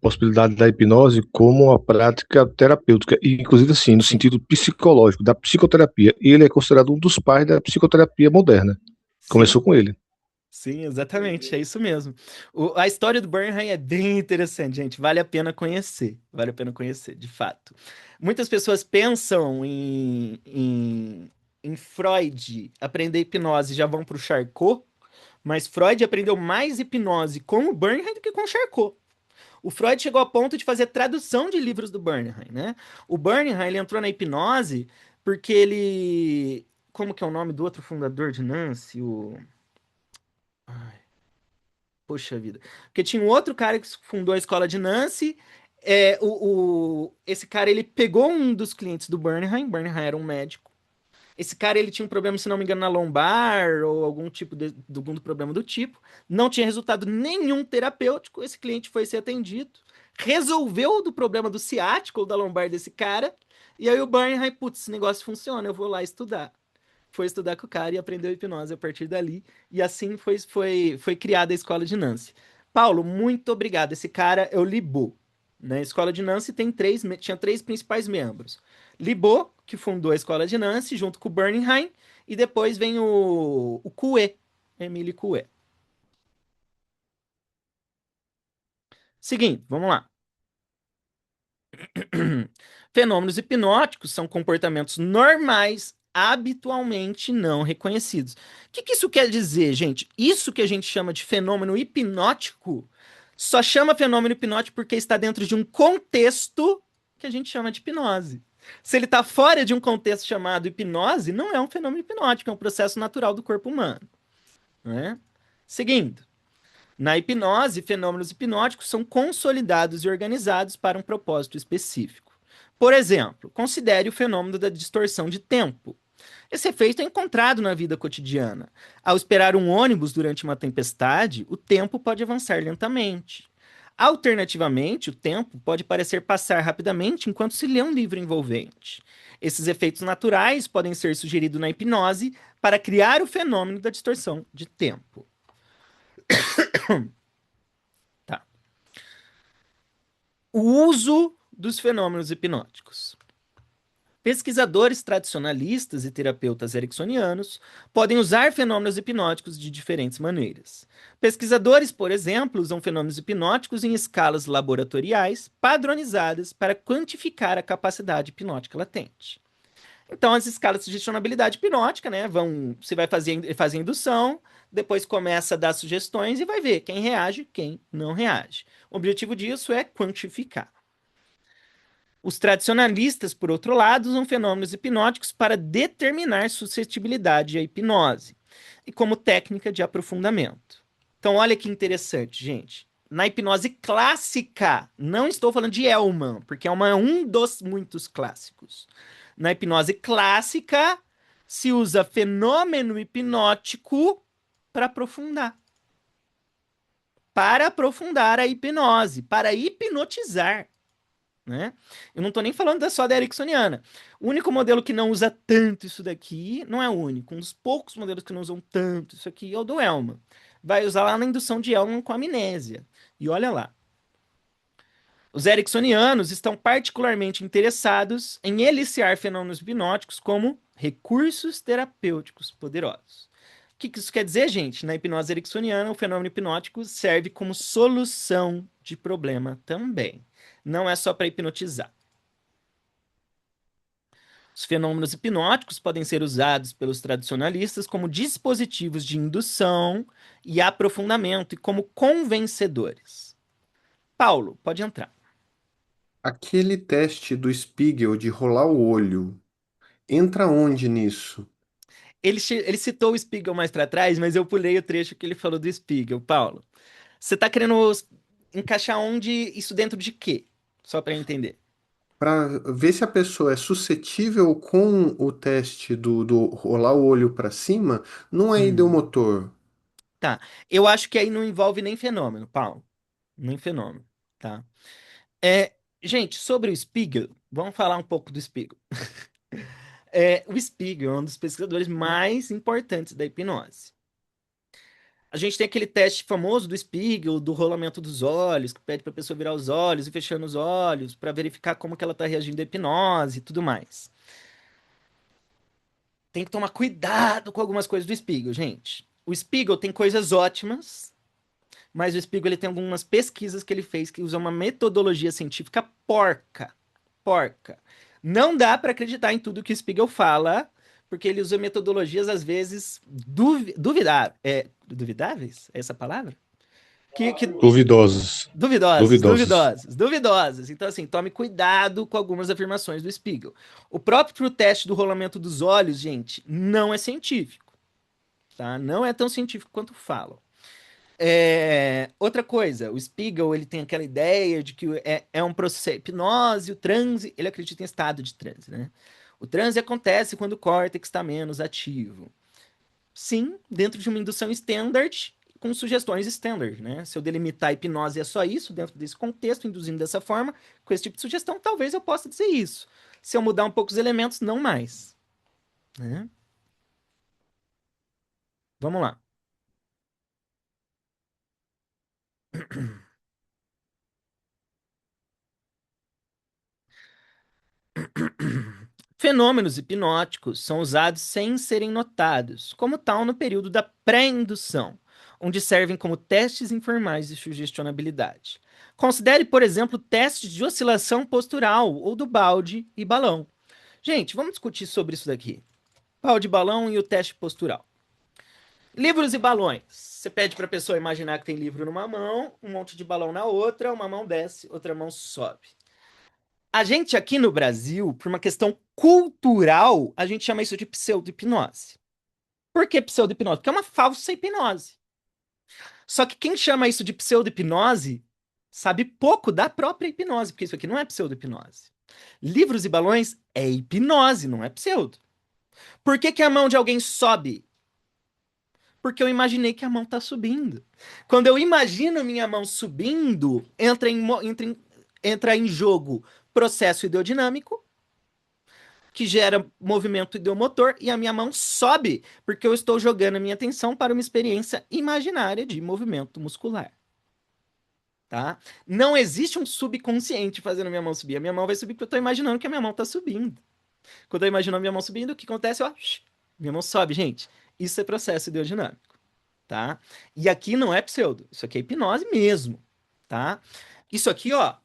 possibilidade da hipnose como uma prática terapêutica, e inclusive assim, no Sim, sentido psicológico, da psicoterapia. Ele é considerado um dos pais da psicoterapia moderna. sim. Começou com ele. Sim, exatamente, é isso mesmo. A história do Bernheim é bem interessante, gente. Vale a pena conhecer. Vale a pena conhecer, de fato. Muitas pessoas pensam em Freud aprender hipnose e já vão para o Charcot, mas Freud aprendeu mais hipnose com o Bernheim do que com o Charcot. O Freud chegou a ponto de fazer tradução de livros do Bernheim, né? O Bernheim, ele entrou na hipnose porque ele... Como que é o nome do outro fundador de Nancy? Ai, poxa vida. Porque tinha um outro cara que fundou a escola de Nancy. Esse cara, ele pegou um dos clientes do Bernheim. Bernheim era um médico. Esse cara, ele tinha um problema, se não me engano, na lombar ou algum tipo de algum problema do tipo. Não tinha resultado nenhum terapêutico. Esse cliente foi ser atendido. Resolveu do problema do ciático ou da lombar desse cara. E aí o Bernheim, putz, esse negócio funciona, eu vou lá estudar. Foi estudar com o cara e aprendeu hipnose a partir dali. E assim foi criada a escola de Nancy. Paulo, muito obrigado. Esse cara é o Libo. Na escola de Nancy tinha três principais membros. Libot, que fundou a escola de Nancy, junto com o Bernheim, e depois vem o Coué, Emile Coué. Seguinte, vamos lá. Fenômenos hipnóticos são comportamentos normais, habitualmente não reconhecidos. O que isso quer dizer, gente? Isso que a gente chama de fenômeno hipnótico só chama fenômeno hipnótico porque está dentro de um contexto que a gente chama de hipnose. Se ele está fora de um contexto chamado hipnose, não é um fenômeno hipnótico, é um processo natural do corpo humano. Né? Seguindo. Na hipnose, fenômenos hipnóticos são consolidados e organizados para um propósito específico. Por exemplo, considere o fenômeno da distorção de tempo. Esse efeito é encontrado na vida cotidiana. Ao esperar um ônibus durante uma tempestade, o tempo pode avançar lentamente. Alternativamente, o tempo pode parecer passar rapidamente enquanto se lê um livro envolvente. Esses efeitos naturais podem ser sugeridos na hipnose para criar o fenômeno da distorção de tempo. Tá. O uso dos fenômenos hipnóticos. Pesquisadores tradicionalistas e terapeutas ericksonianos podem usar fenômenos hipnóticos de diferentes maneiras. Pesquisadores, por exemplo, usam fenômenos hipnóticos em escalas laboratoriais padronizadas para quantificar a capacidade hipnótica latente. Então, as escalas de sugestionabilidade hipnótica, né, você vai fazer indução, depois começa a dar sugestões e vai ver quem reage, quem não reage. O objetivo disso é quantificar. Os tradicionalistas, por outro lado, usam fenômenos hipnóticos para determinar suscetibilidade à hipnose e como técnica de aprofundamento. Então, olha que interessante, gente. Na hipnose clássica, não estou falando de Elman, porque Elman é um dos muitos clássicos. Na hipnose clássica, se usa fenômeno hipnótico para aprofundar. Para aprofundar a hipnose, para hipnotizar. Né? Eu não estou nem falando só da ericksoniana. O único modelo que não usa tanto isso daqui, não é o único, um dos poucos modelos que não usam tanto isso aqui é o do Elman. Vai usar lá na indução de Elman com amnésia. E olha lá. Os ericksonianos estão particularmente interessados em eliciar fenômenos hipnóticos como recursos terapêuticos poderosos. O que isso quer dizer, gente? Na hipnose ericksoniana, o fenômeno hipnótico serve como solução de problema também. Não é só para hipnotizar. Os fenômenos hipnóticos podem ser usados pelos tradicionalistas como dispositivos de indução e aprofundamento e como convencedores. Paulo, pode entrar. Aquele teste do Spiegel de rolar o olho, entra onde nisso? Ele citou o Spiegel mais para trás, mas eu pulei o trecho que ele falou do Spiegel. Paulo, você está querendo encaixar onde isso dentro de quê? Só para entender. Para ver se a pessoa é suscetível com o teste do rolar o olho para cima, não é ideomotor. Tá. Eu acho que aí não envolve nem fenômeno, Paulo. Nem fenômeno, tá? Gente, sobre o Spiegel, vamos falar um pouco do Spiegel. O Spiegel é um dos pesquisadores mais importantes da hipnose. A gente tem aquele teste famoso do Spiegel, do rolamento dos olhos, que pede para a pessoa virar os olhos e fechando os olhos para verificar como que ela está reagindo à hipnose e tudo mais. Tem que tomar cuidado com algumas coisas do Spiegel, gente. O Spiegel tem coisas ótimas, mas o Spiegel ele tem algumas pesquisas que ele fez que usam uma metodologia científica porca. Porca. Não dá para acreditar em tudo que o Spiegel fala, porque ele usa metodologias, às vezes, duvidáveis? É essa a palavra? Duvidosos. Duvidosos. Duvidosas. Então, assim, tome cuidado com algumas afirmações do Spiegel. O próprio teste do rolamento dos olhos, gente, não é científico, tá? Não é tão científico quanto falam. Outra coisa, o Spiegel ele tem aquela ideia de que é um processo, hipnose, o transe, ele acredita em estado de transe, né? O transe acontece quando o córtex está menos ativo. Sim, dentro de uma indução standard, com sugestões standard, né? Se eu delimitar a hipnose é só isso, dentro desse contexto, induzindo dessa forma, com esse tipo de sugestão, talvez eu possa dizer isso. Se eu mudar um pouco os elementos, não mais. Né? Vamos lá. fenômenos hipnóticos são usados sem serem notados, como tal no período da pré-indução, onde servem como testes informais de sugestionabilidade. Considere, por exemplo, testes de oscilação postural ou do balde e balão. Gente, vamos discutir sobre isso daqui. Balde, balão e o teste postural. Livros e balões. Você pede para a pessoa imaginar que tem livro numa mão, um monte de balão na outra, uma mão desce, outra mão sobe. A gente aqui no Brasil, por uma questão cultural, a gente chama isso de pseudo-hipnose. Por que pseudo-hipnose? Porque é uma falsa hipnose. Só que quem chama isso de pseudo-hipnose sabe pouco da própria hipnose, porque isso aqui não é pseudo-hipnose. Livros e balões é hipnose, não é pseudo. Por que a mão de alguém sobe? Porque eu imaginei que a mão está subindo. Quando eu imagino minha mão subindo, entra em jogo processo ideodinâmico, que gera movimento ideomotor, e a minha mão sobe, porque eu estou jogando a minha atenção para uma experiência imaginária de movimento muscular. Tá? Não existe um subconsciente fazendo a minha mão subir. A minha mão vai subir porque eu estou imaginando que a minha mão está subindo. Quando eu imagino a minha mão subindo, o que acontece? Ó, minha mão sobe, gente. Isso é processo ideodinâmico. Tá? E aqui não é pseudo. Isso aqui é hipnose mesmo. Tá? Isso aqui, ó,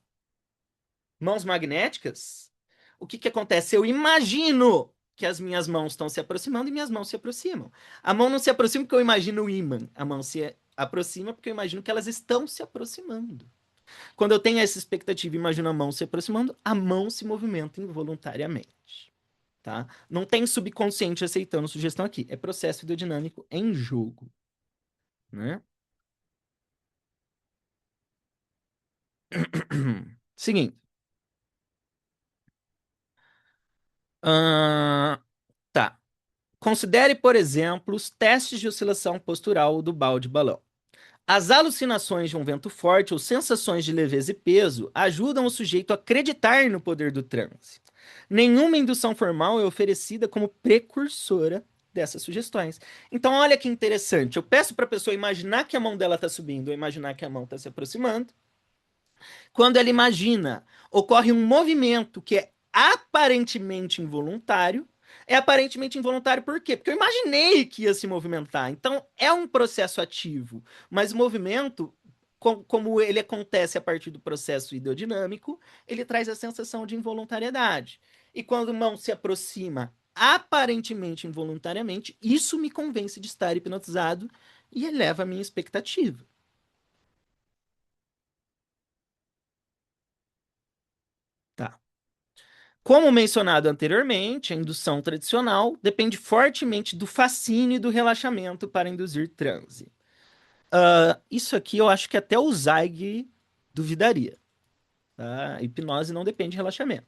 mãos magnéticas, o que acontece? Eu imagino que as minhas mãos estão se aproximando e minhas mãos se aproximam. A mão não se aproxima porque eu imagino o ímã. A mão se aproxima porque eu imagino que elas estão se aproximando. Quando eu tenho essa expectativa e imagino a mão se aproximando, a mão se movimenta involuntariamente. Tá? Não tem subconsciente aceitando sugestão aqui. É processo ideodinâmico em jogo. Né? Seguinte. Tá. Considere, por exemplo, os testes de oscilação postural do balde-balão. As alucinações de um vento forte ou sensações de leveza e peso ajudam o sujeito a acreditar no poder do transe. Nenhuma indução formal é oferecida como precursora dessas sugestões. Então, olha que interessante. Eu peço para a pessoa imaginar que a mão dela está subindo ou imaginar que a mão está se aproximando. Quando ela imagina, ocorre um movimento que é aparentemente involuntário. É aparentemente involuntário por quê? Porque eu imaginei que ia se movimentar. Então, é um processo ativo. Mas o movimento, como ele acontece a partir do processo ideodinâmico, ele traz a sensação de involuntariedade. E quando a mão se aproxima aparentemente involuntariamente, isso me convence de estar hipnotizado e eleva a minha expectativa. Tá. Como mencionado anteriormente, a indução tradicional depende fortemente do fascínio e do relaxamento para induzir transe. Isso aqui eu acho que até o Zweig duvidaria. Tá? A hipnose não depende de relaxamento.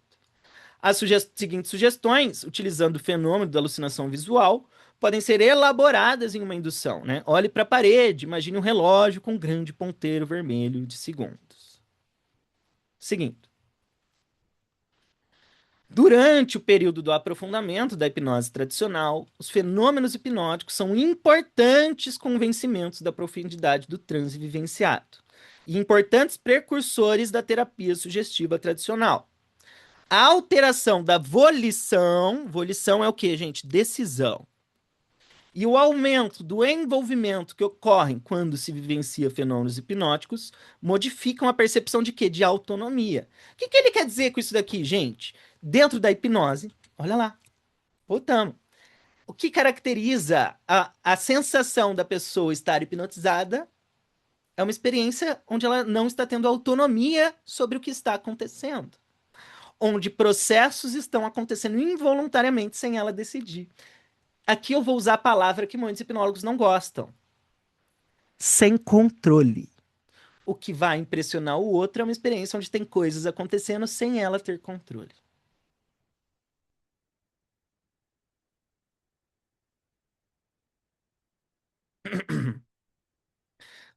As seguintes sugestões, utilizando o fenômeno da alucinação visual, podem ser elaboradas em uma indução. Né? Olhe para a parede, imagine um relógio com um grande ponteiro vermelho de segundos. Seguinte. Durante o período do aprofundamento da hipnose tradicional, os fenômenos hipnóticos são importantes convencimentos da profundidade do transe vivenciado e importantes precursores da terapia sugestiva tradicional. A alteração da volição é o que, gente? Decisão. E o aumento do envolvimento que ocorrem quando se vivencia fenômenos hipnóticos modificam a percepção de quê? De autonomia. O que ele quer dizer com isso daqui, gente? Dentro da hipnose, olha lá, voltamos. O que caracteriza a sensação da pessoa estar hipnotizada é uma experiência onde ela não está tendo autonomia sobre o que está acontecendo. Onde processos estão acontecendo involuntariamente sem ela decidir. Aqui eu vou usar a palavra que muitos hipnólogos não gostam. Sem controle. O que vai impressionar o outro é uma experiência onde tem coisas acontecendo sem ela ter controle.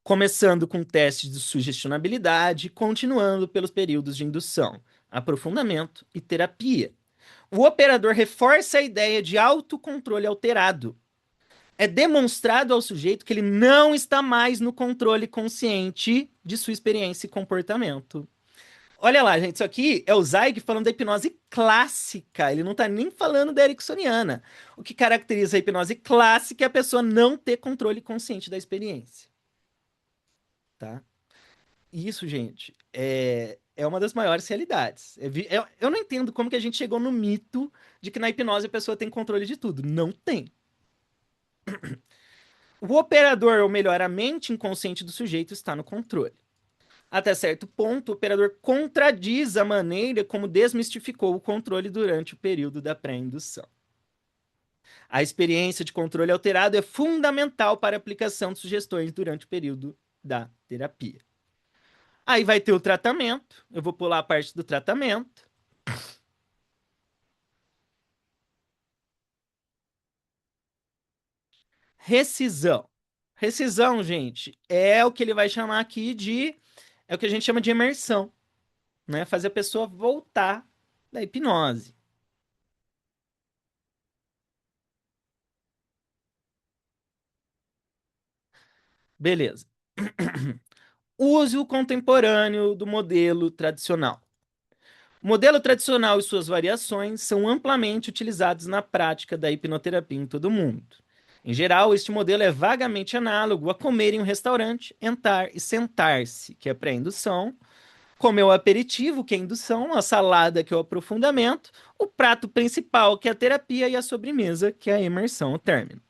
Começando com testes de sugestionabilidade, continuando pelos períodos de indução, aprofundamento e terapia. O operador reforça a ideia de autocontrole alterado. É demonstrado ao sujeito que ele não está mais no controle consciente de sua experiência e comportamento. Olha lá, gente, isso aqui é o Zweig falando da hipnose clássica. Ele não tá nem falando da ericksoniana. O que caracteriza a hipnose clássica é a pessoa não ter controle consciente da experiência, tá? Isso, gente, é uma das maiores realidades. Eu não entendo como que a gente chegou no mito de que na hipnose a pessoa tem controle de tudo. Não tem. O operador, ou melhor, a mente inconsciente do sujeito está no controle. Até certo ponto, o operador contradiz a maneira como desmistificou o controle durante o período da pré-indução. A experiência de controle alterado é fundamental para a aplicação de sugestões durante o período da terapia. Aí vai ter o tratamento. Eu vou pular a parte do tratamento. Rescisão. Rescisão, gente, é o que ele vai chamar aqui de... É o que a gente chama de imersão, né? Fazer a pessoa voltar da hipnose. Beleza. Uso contemporâneo do modelo tradicional. O modelo tradicional e suas variações são amplamente utilizados na prática da hipnoterapia em todo o mundo. Em geral, este modelo é vagamente análogo a comer em um restaurante, entrar e sentar-se, que é pré-indução, comer o aperitivo, que é a indução, a salada, que é o aprofundamento, o prato principal, que é a terapia, e a sobremesa, que é a imersão, o término.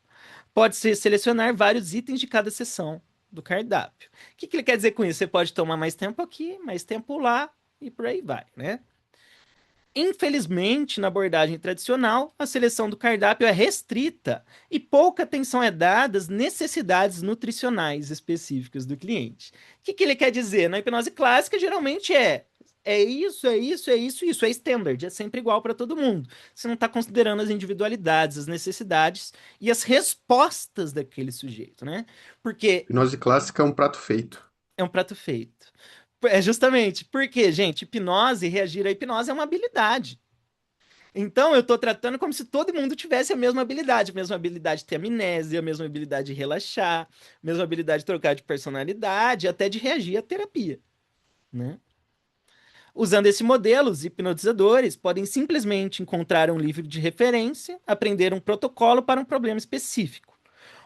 Pode-se selecionar vários itens de cada sessão do cardápio. O que ele quer dizer com isso? Você pode tomar mais tempo aqui, mais tempo lá, e por aí vai, né? Infelizmente, na abordagem tradicional, a seleção do cardápio é restrita e pouca atenção é dada às necessidades nutricionais específicas do cliente. O que ele quer dizer? Na hipnose clássica, geralmente é isso, é isso, é isso, isso. É standard, é sempre igual para todo mundo. Você não está considerando as individualidades, as necessidades e as respostas daquele sujeito, né? Porque Hipnose clássica é um prato feito. é um prato feito. É justamente porque, gente, hipnose, reagir à hipnose é uma habilidade. Então, eu estou tratando como se todo mundo tivesse a mesma habilidade de ter amnésia, a mesma habilidade de relaxar, a mesma habilidade de trocar de personalidade, até de reagir à terapia, né? Usando esse modelo, os hipnotizadores podem simplesmente encontrar um livro de referência, aprender um protocolo para um problema específico.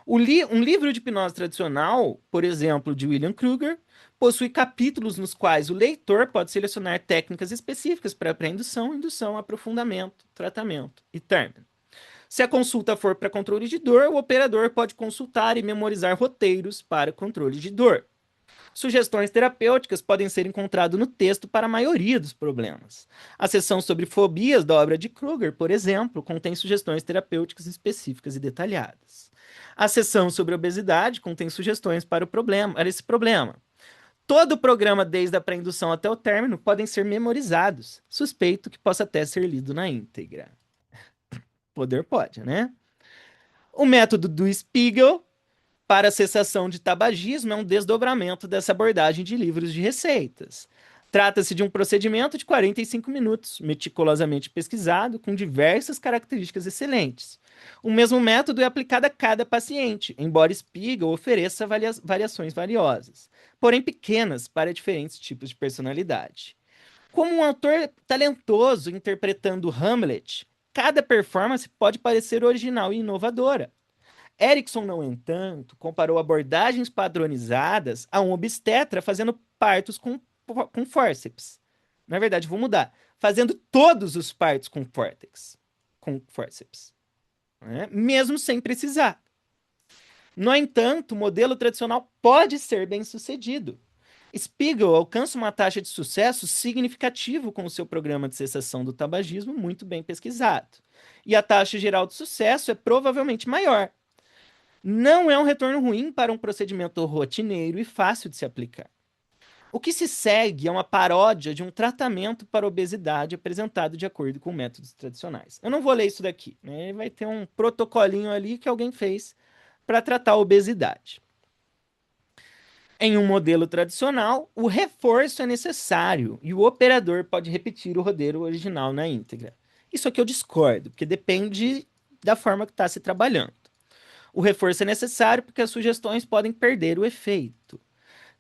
Um livro de hipnose tradicional, por exemplo, de William Kruger, possui capítulos nos quais o leitor pode selecionar técnicas específicas para pré-indução, indução, aprofundamento, tratamento e término. Se a consulta for para controle de dor, o operador pode consultar e memorizar roteiros para controle de dor. Sugestões terapêuticas podem ser encontradas no texto para a maioria dos problemas. A seção sobre fobias da obra de Kruger, por exemplo, contém sugestões terapêuticas específicas e detalhadas. A seção sobre obesidade contém sugestões para esse problema. Todo o programa, desde a pré-indução até o término, podem ser memorizados. Suspeito que possa até ser lido na íntegra. Poder pode, né? O método do Spiegel para a cessação de tabagismo é um desdobramento dessa abordagem de livros de receitas. Trata-se de um procedimento de 45 minutos, meticulosamente pesquisado, com diversas características excelentes. O mesmo método é aplicado a cada paciente, embora Spiegel ofereça variações valiosas, porém pequenas para diferentes tipos de personalidade. Como um autor talentoso interpretando Hamlet, cada performance pode parecer original e inovadora. Erickson, no entanto, comparou abordagens padronizadas a um obstetra fazendo partos com fórceps. Na verdade, vou mudar. Fazendo todos os partos com fórceps. Né? Mesmo sem precisar. No entanto, o modelo tradicional pode ser bem sucedido. Spiegel alcança uma taxa de sucesso significativo com o seu programa de cessação do tabagismo muito bem pesquisado. E a taxa geral de sucesso é provavelmente maior. Não é um retorno ruim para um procedimento rotineiro e fácil de se aplicar. O que se segue é uma paródia de um tratamento para obesidade apresentado de acordo com métodos tradicionais. Eu não vou ler isso daqui, né? Vai ter um protocolinho ali que alguém fez para tratar a obesidade. Em um modelo tradicional, o reforço é necessário e o operador pode repetir o roteiro original na íntegra. Isso aqui eu discordo, porque depende da forma que está se trabalhando. O reforço é necessário porque as sugestões podem perder o efeito.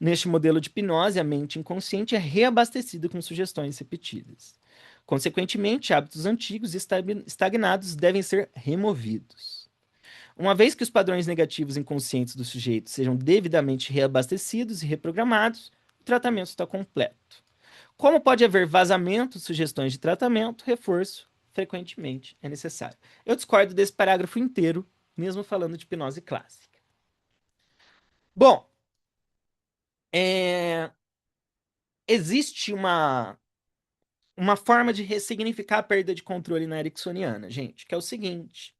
Neste modelo de hipnose, a mente inconsciente é reabastecida com sugestões repetidas. Consequentemente, hábitos antigos e estagnados devem ser removidos. Uma vez que os padrões negativos inconscientes do sujeito sejam devidamente reabastecidos e reprogramados, o tratamento está completo. Como pode haver vazamento, sugestões de tratamento, reforço, frequentemente é necessário. Eu discordo desse parágrafo inteiro, mesmo falando de hipnose clássica. Bom, existe uma forma de ressignificar a perda de controle na ericksoniana, gente, que é o seguinte.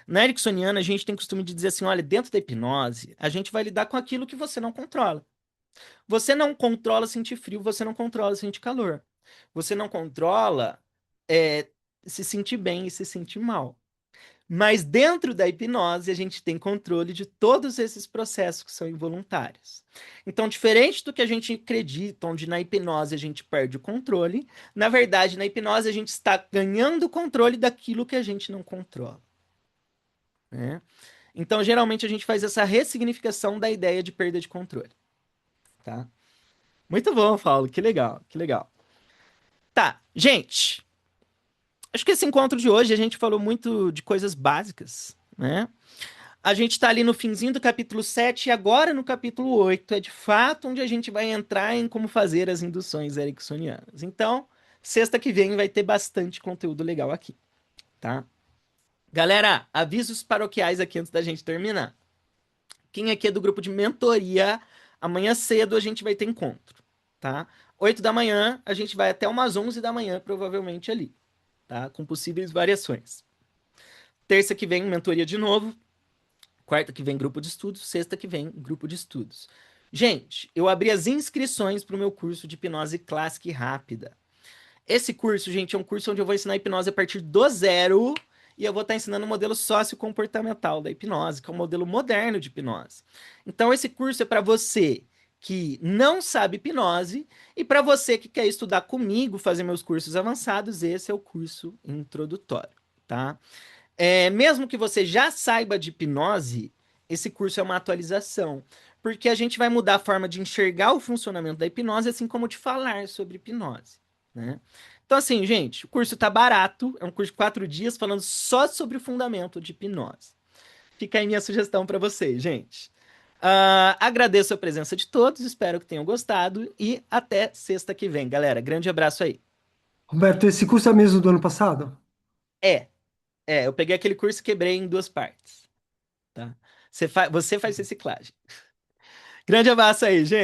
Na ericksoniana, a gente tem costume de dizer assim, olha, dentro da hipnose, a gente vai lidar com aquilo que você não controla. Você não controla sentir frio, você não controla sentir calor. Você não controla se sentir bem e se sentir mal. Mas dentro da hipnose, a gente tem controle de todos esses processos que são involuntários. Então, diferente do que a gente acredita, onde na hipnose a gente perde o controle, na verdade, na hipnose a gente está ganhando o controle daquilo que a gente não controla. Né? Então, geralmente, a gente faz essa ressignificação da ideia de perda de controle. Tá? Muito bom, Paulo. Que legal, que legal. Tá, gente. Acho que esse encontro de hoje a gente falou muito de coisas básicas, né? A gente está ali no finzinho do capítulo 7 e agora no capítulo 8 é de fato onde a gente vai entrar em como fazer as induções ericksonianas. Então, sexta que vem vai ter bastante conteúdo legal aqui, tá? Galera, avisos paroquiais aqui antes da gente terminar. Quem aqui é do grupo de mentoria, amanhã cedo a gente vai ter encontro, tá? 8 da manhã, a gente vai até umas 11 da manhã, provavelmente ali, tá? Com possíveis variações. Terça que vem, mentoria de novo. Quarta que vem, grupo de estudos. Sexta que vem, grupo de estudos. Gente, eu abri as inscrições para o meu curso de hipnose clássica e rápida. Esse curso, gente, é um curso onde eu vou ensinar hipnose a partir do zero e eu vou estar ensinando o modelo sociocomportamental da hipnose, que é um modelo moderno de hipnose. Então, esse curso é para você que não sabe hipnose e para você que quer estudar comigo, fazer meus cursos avançados, esse é o curso introdutório, tá? Mesmo que você já saiba de hipnose, esse curso é uma atualização, porque a gente vai mudar a forma de enxergar o funcionamento da hipnose, assim como de falar sobre hipnose, né? Então, assim, gente, o curso tá barato, é um curso de 4 dias falando só sobre o fundamento de hipnose. Fica aí minha sugestão para vocês, gente. Agradeço a presença de todos, espero que tenham gostado e até sexta que vem, galera. Grande abraço aí. Roberto, esse curso é mesmo do ano passado? É, eu peguei aquele curso e quebrei em 2 partes, tá? Você faz reciclagem. Grande abraço aí, gente.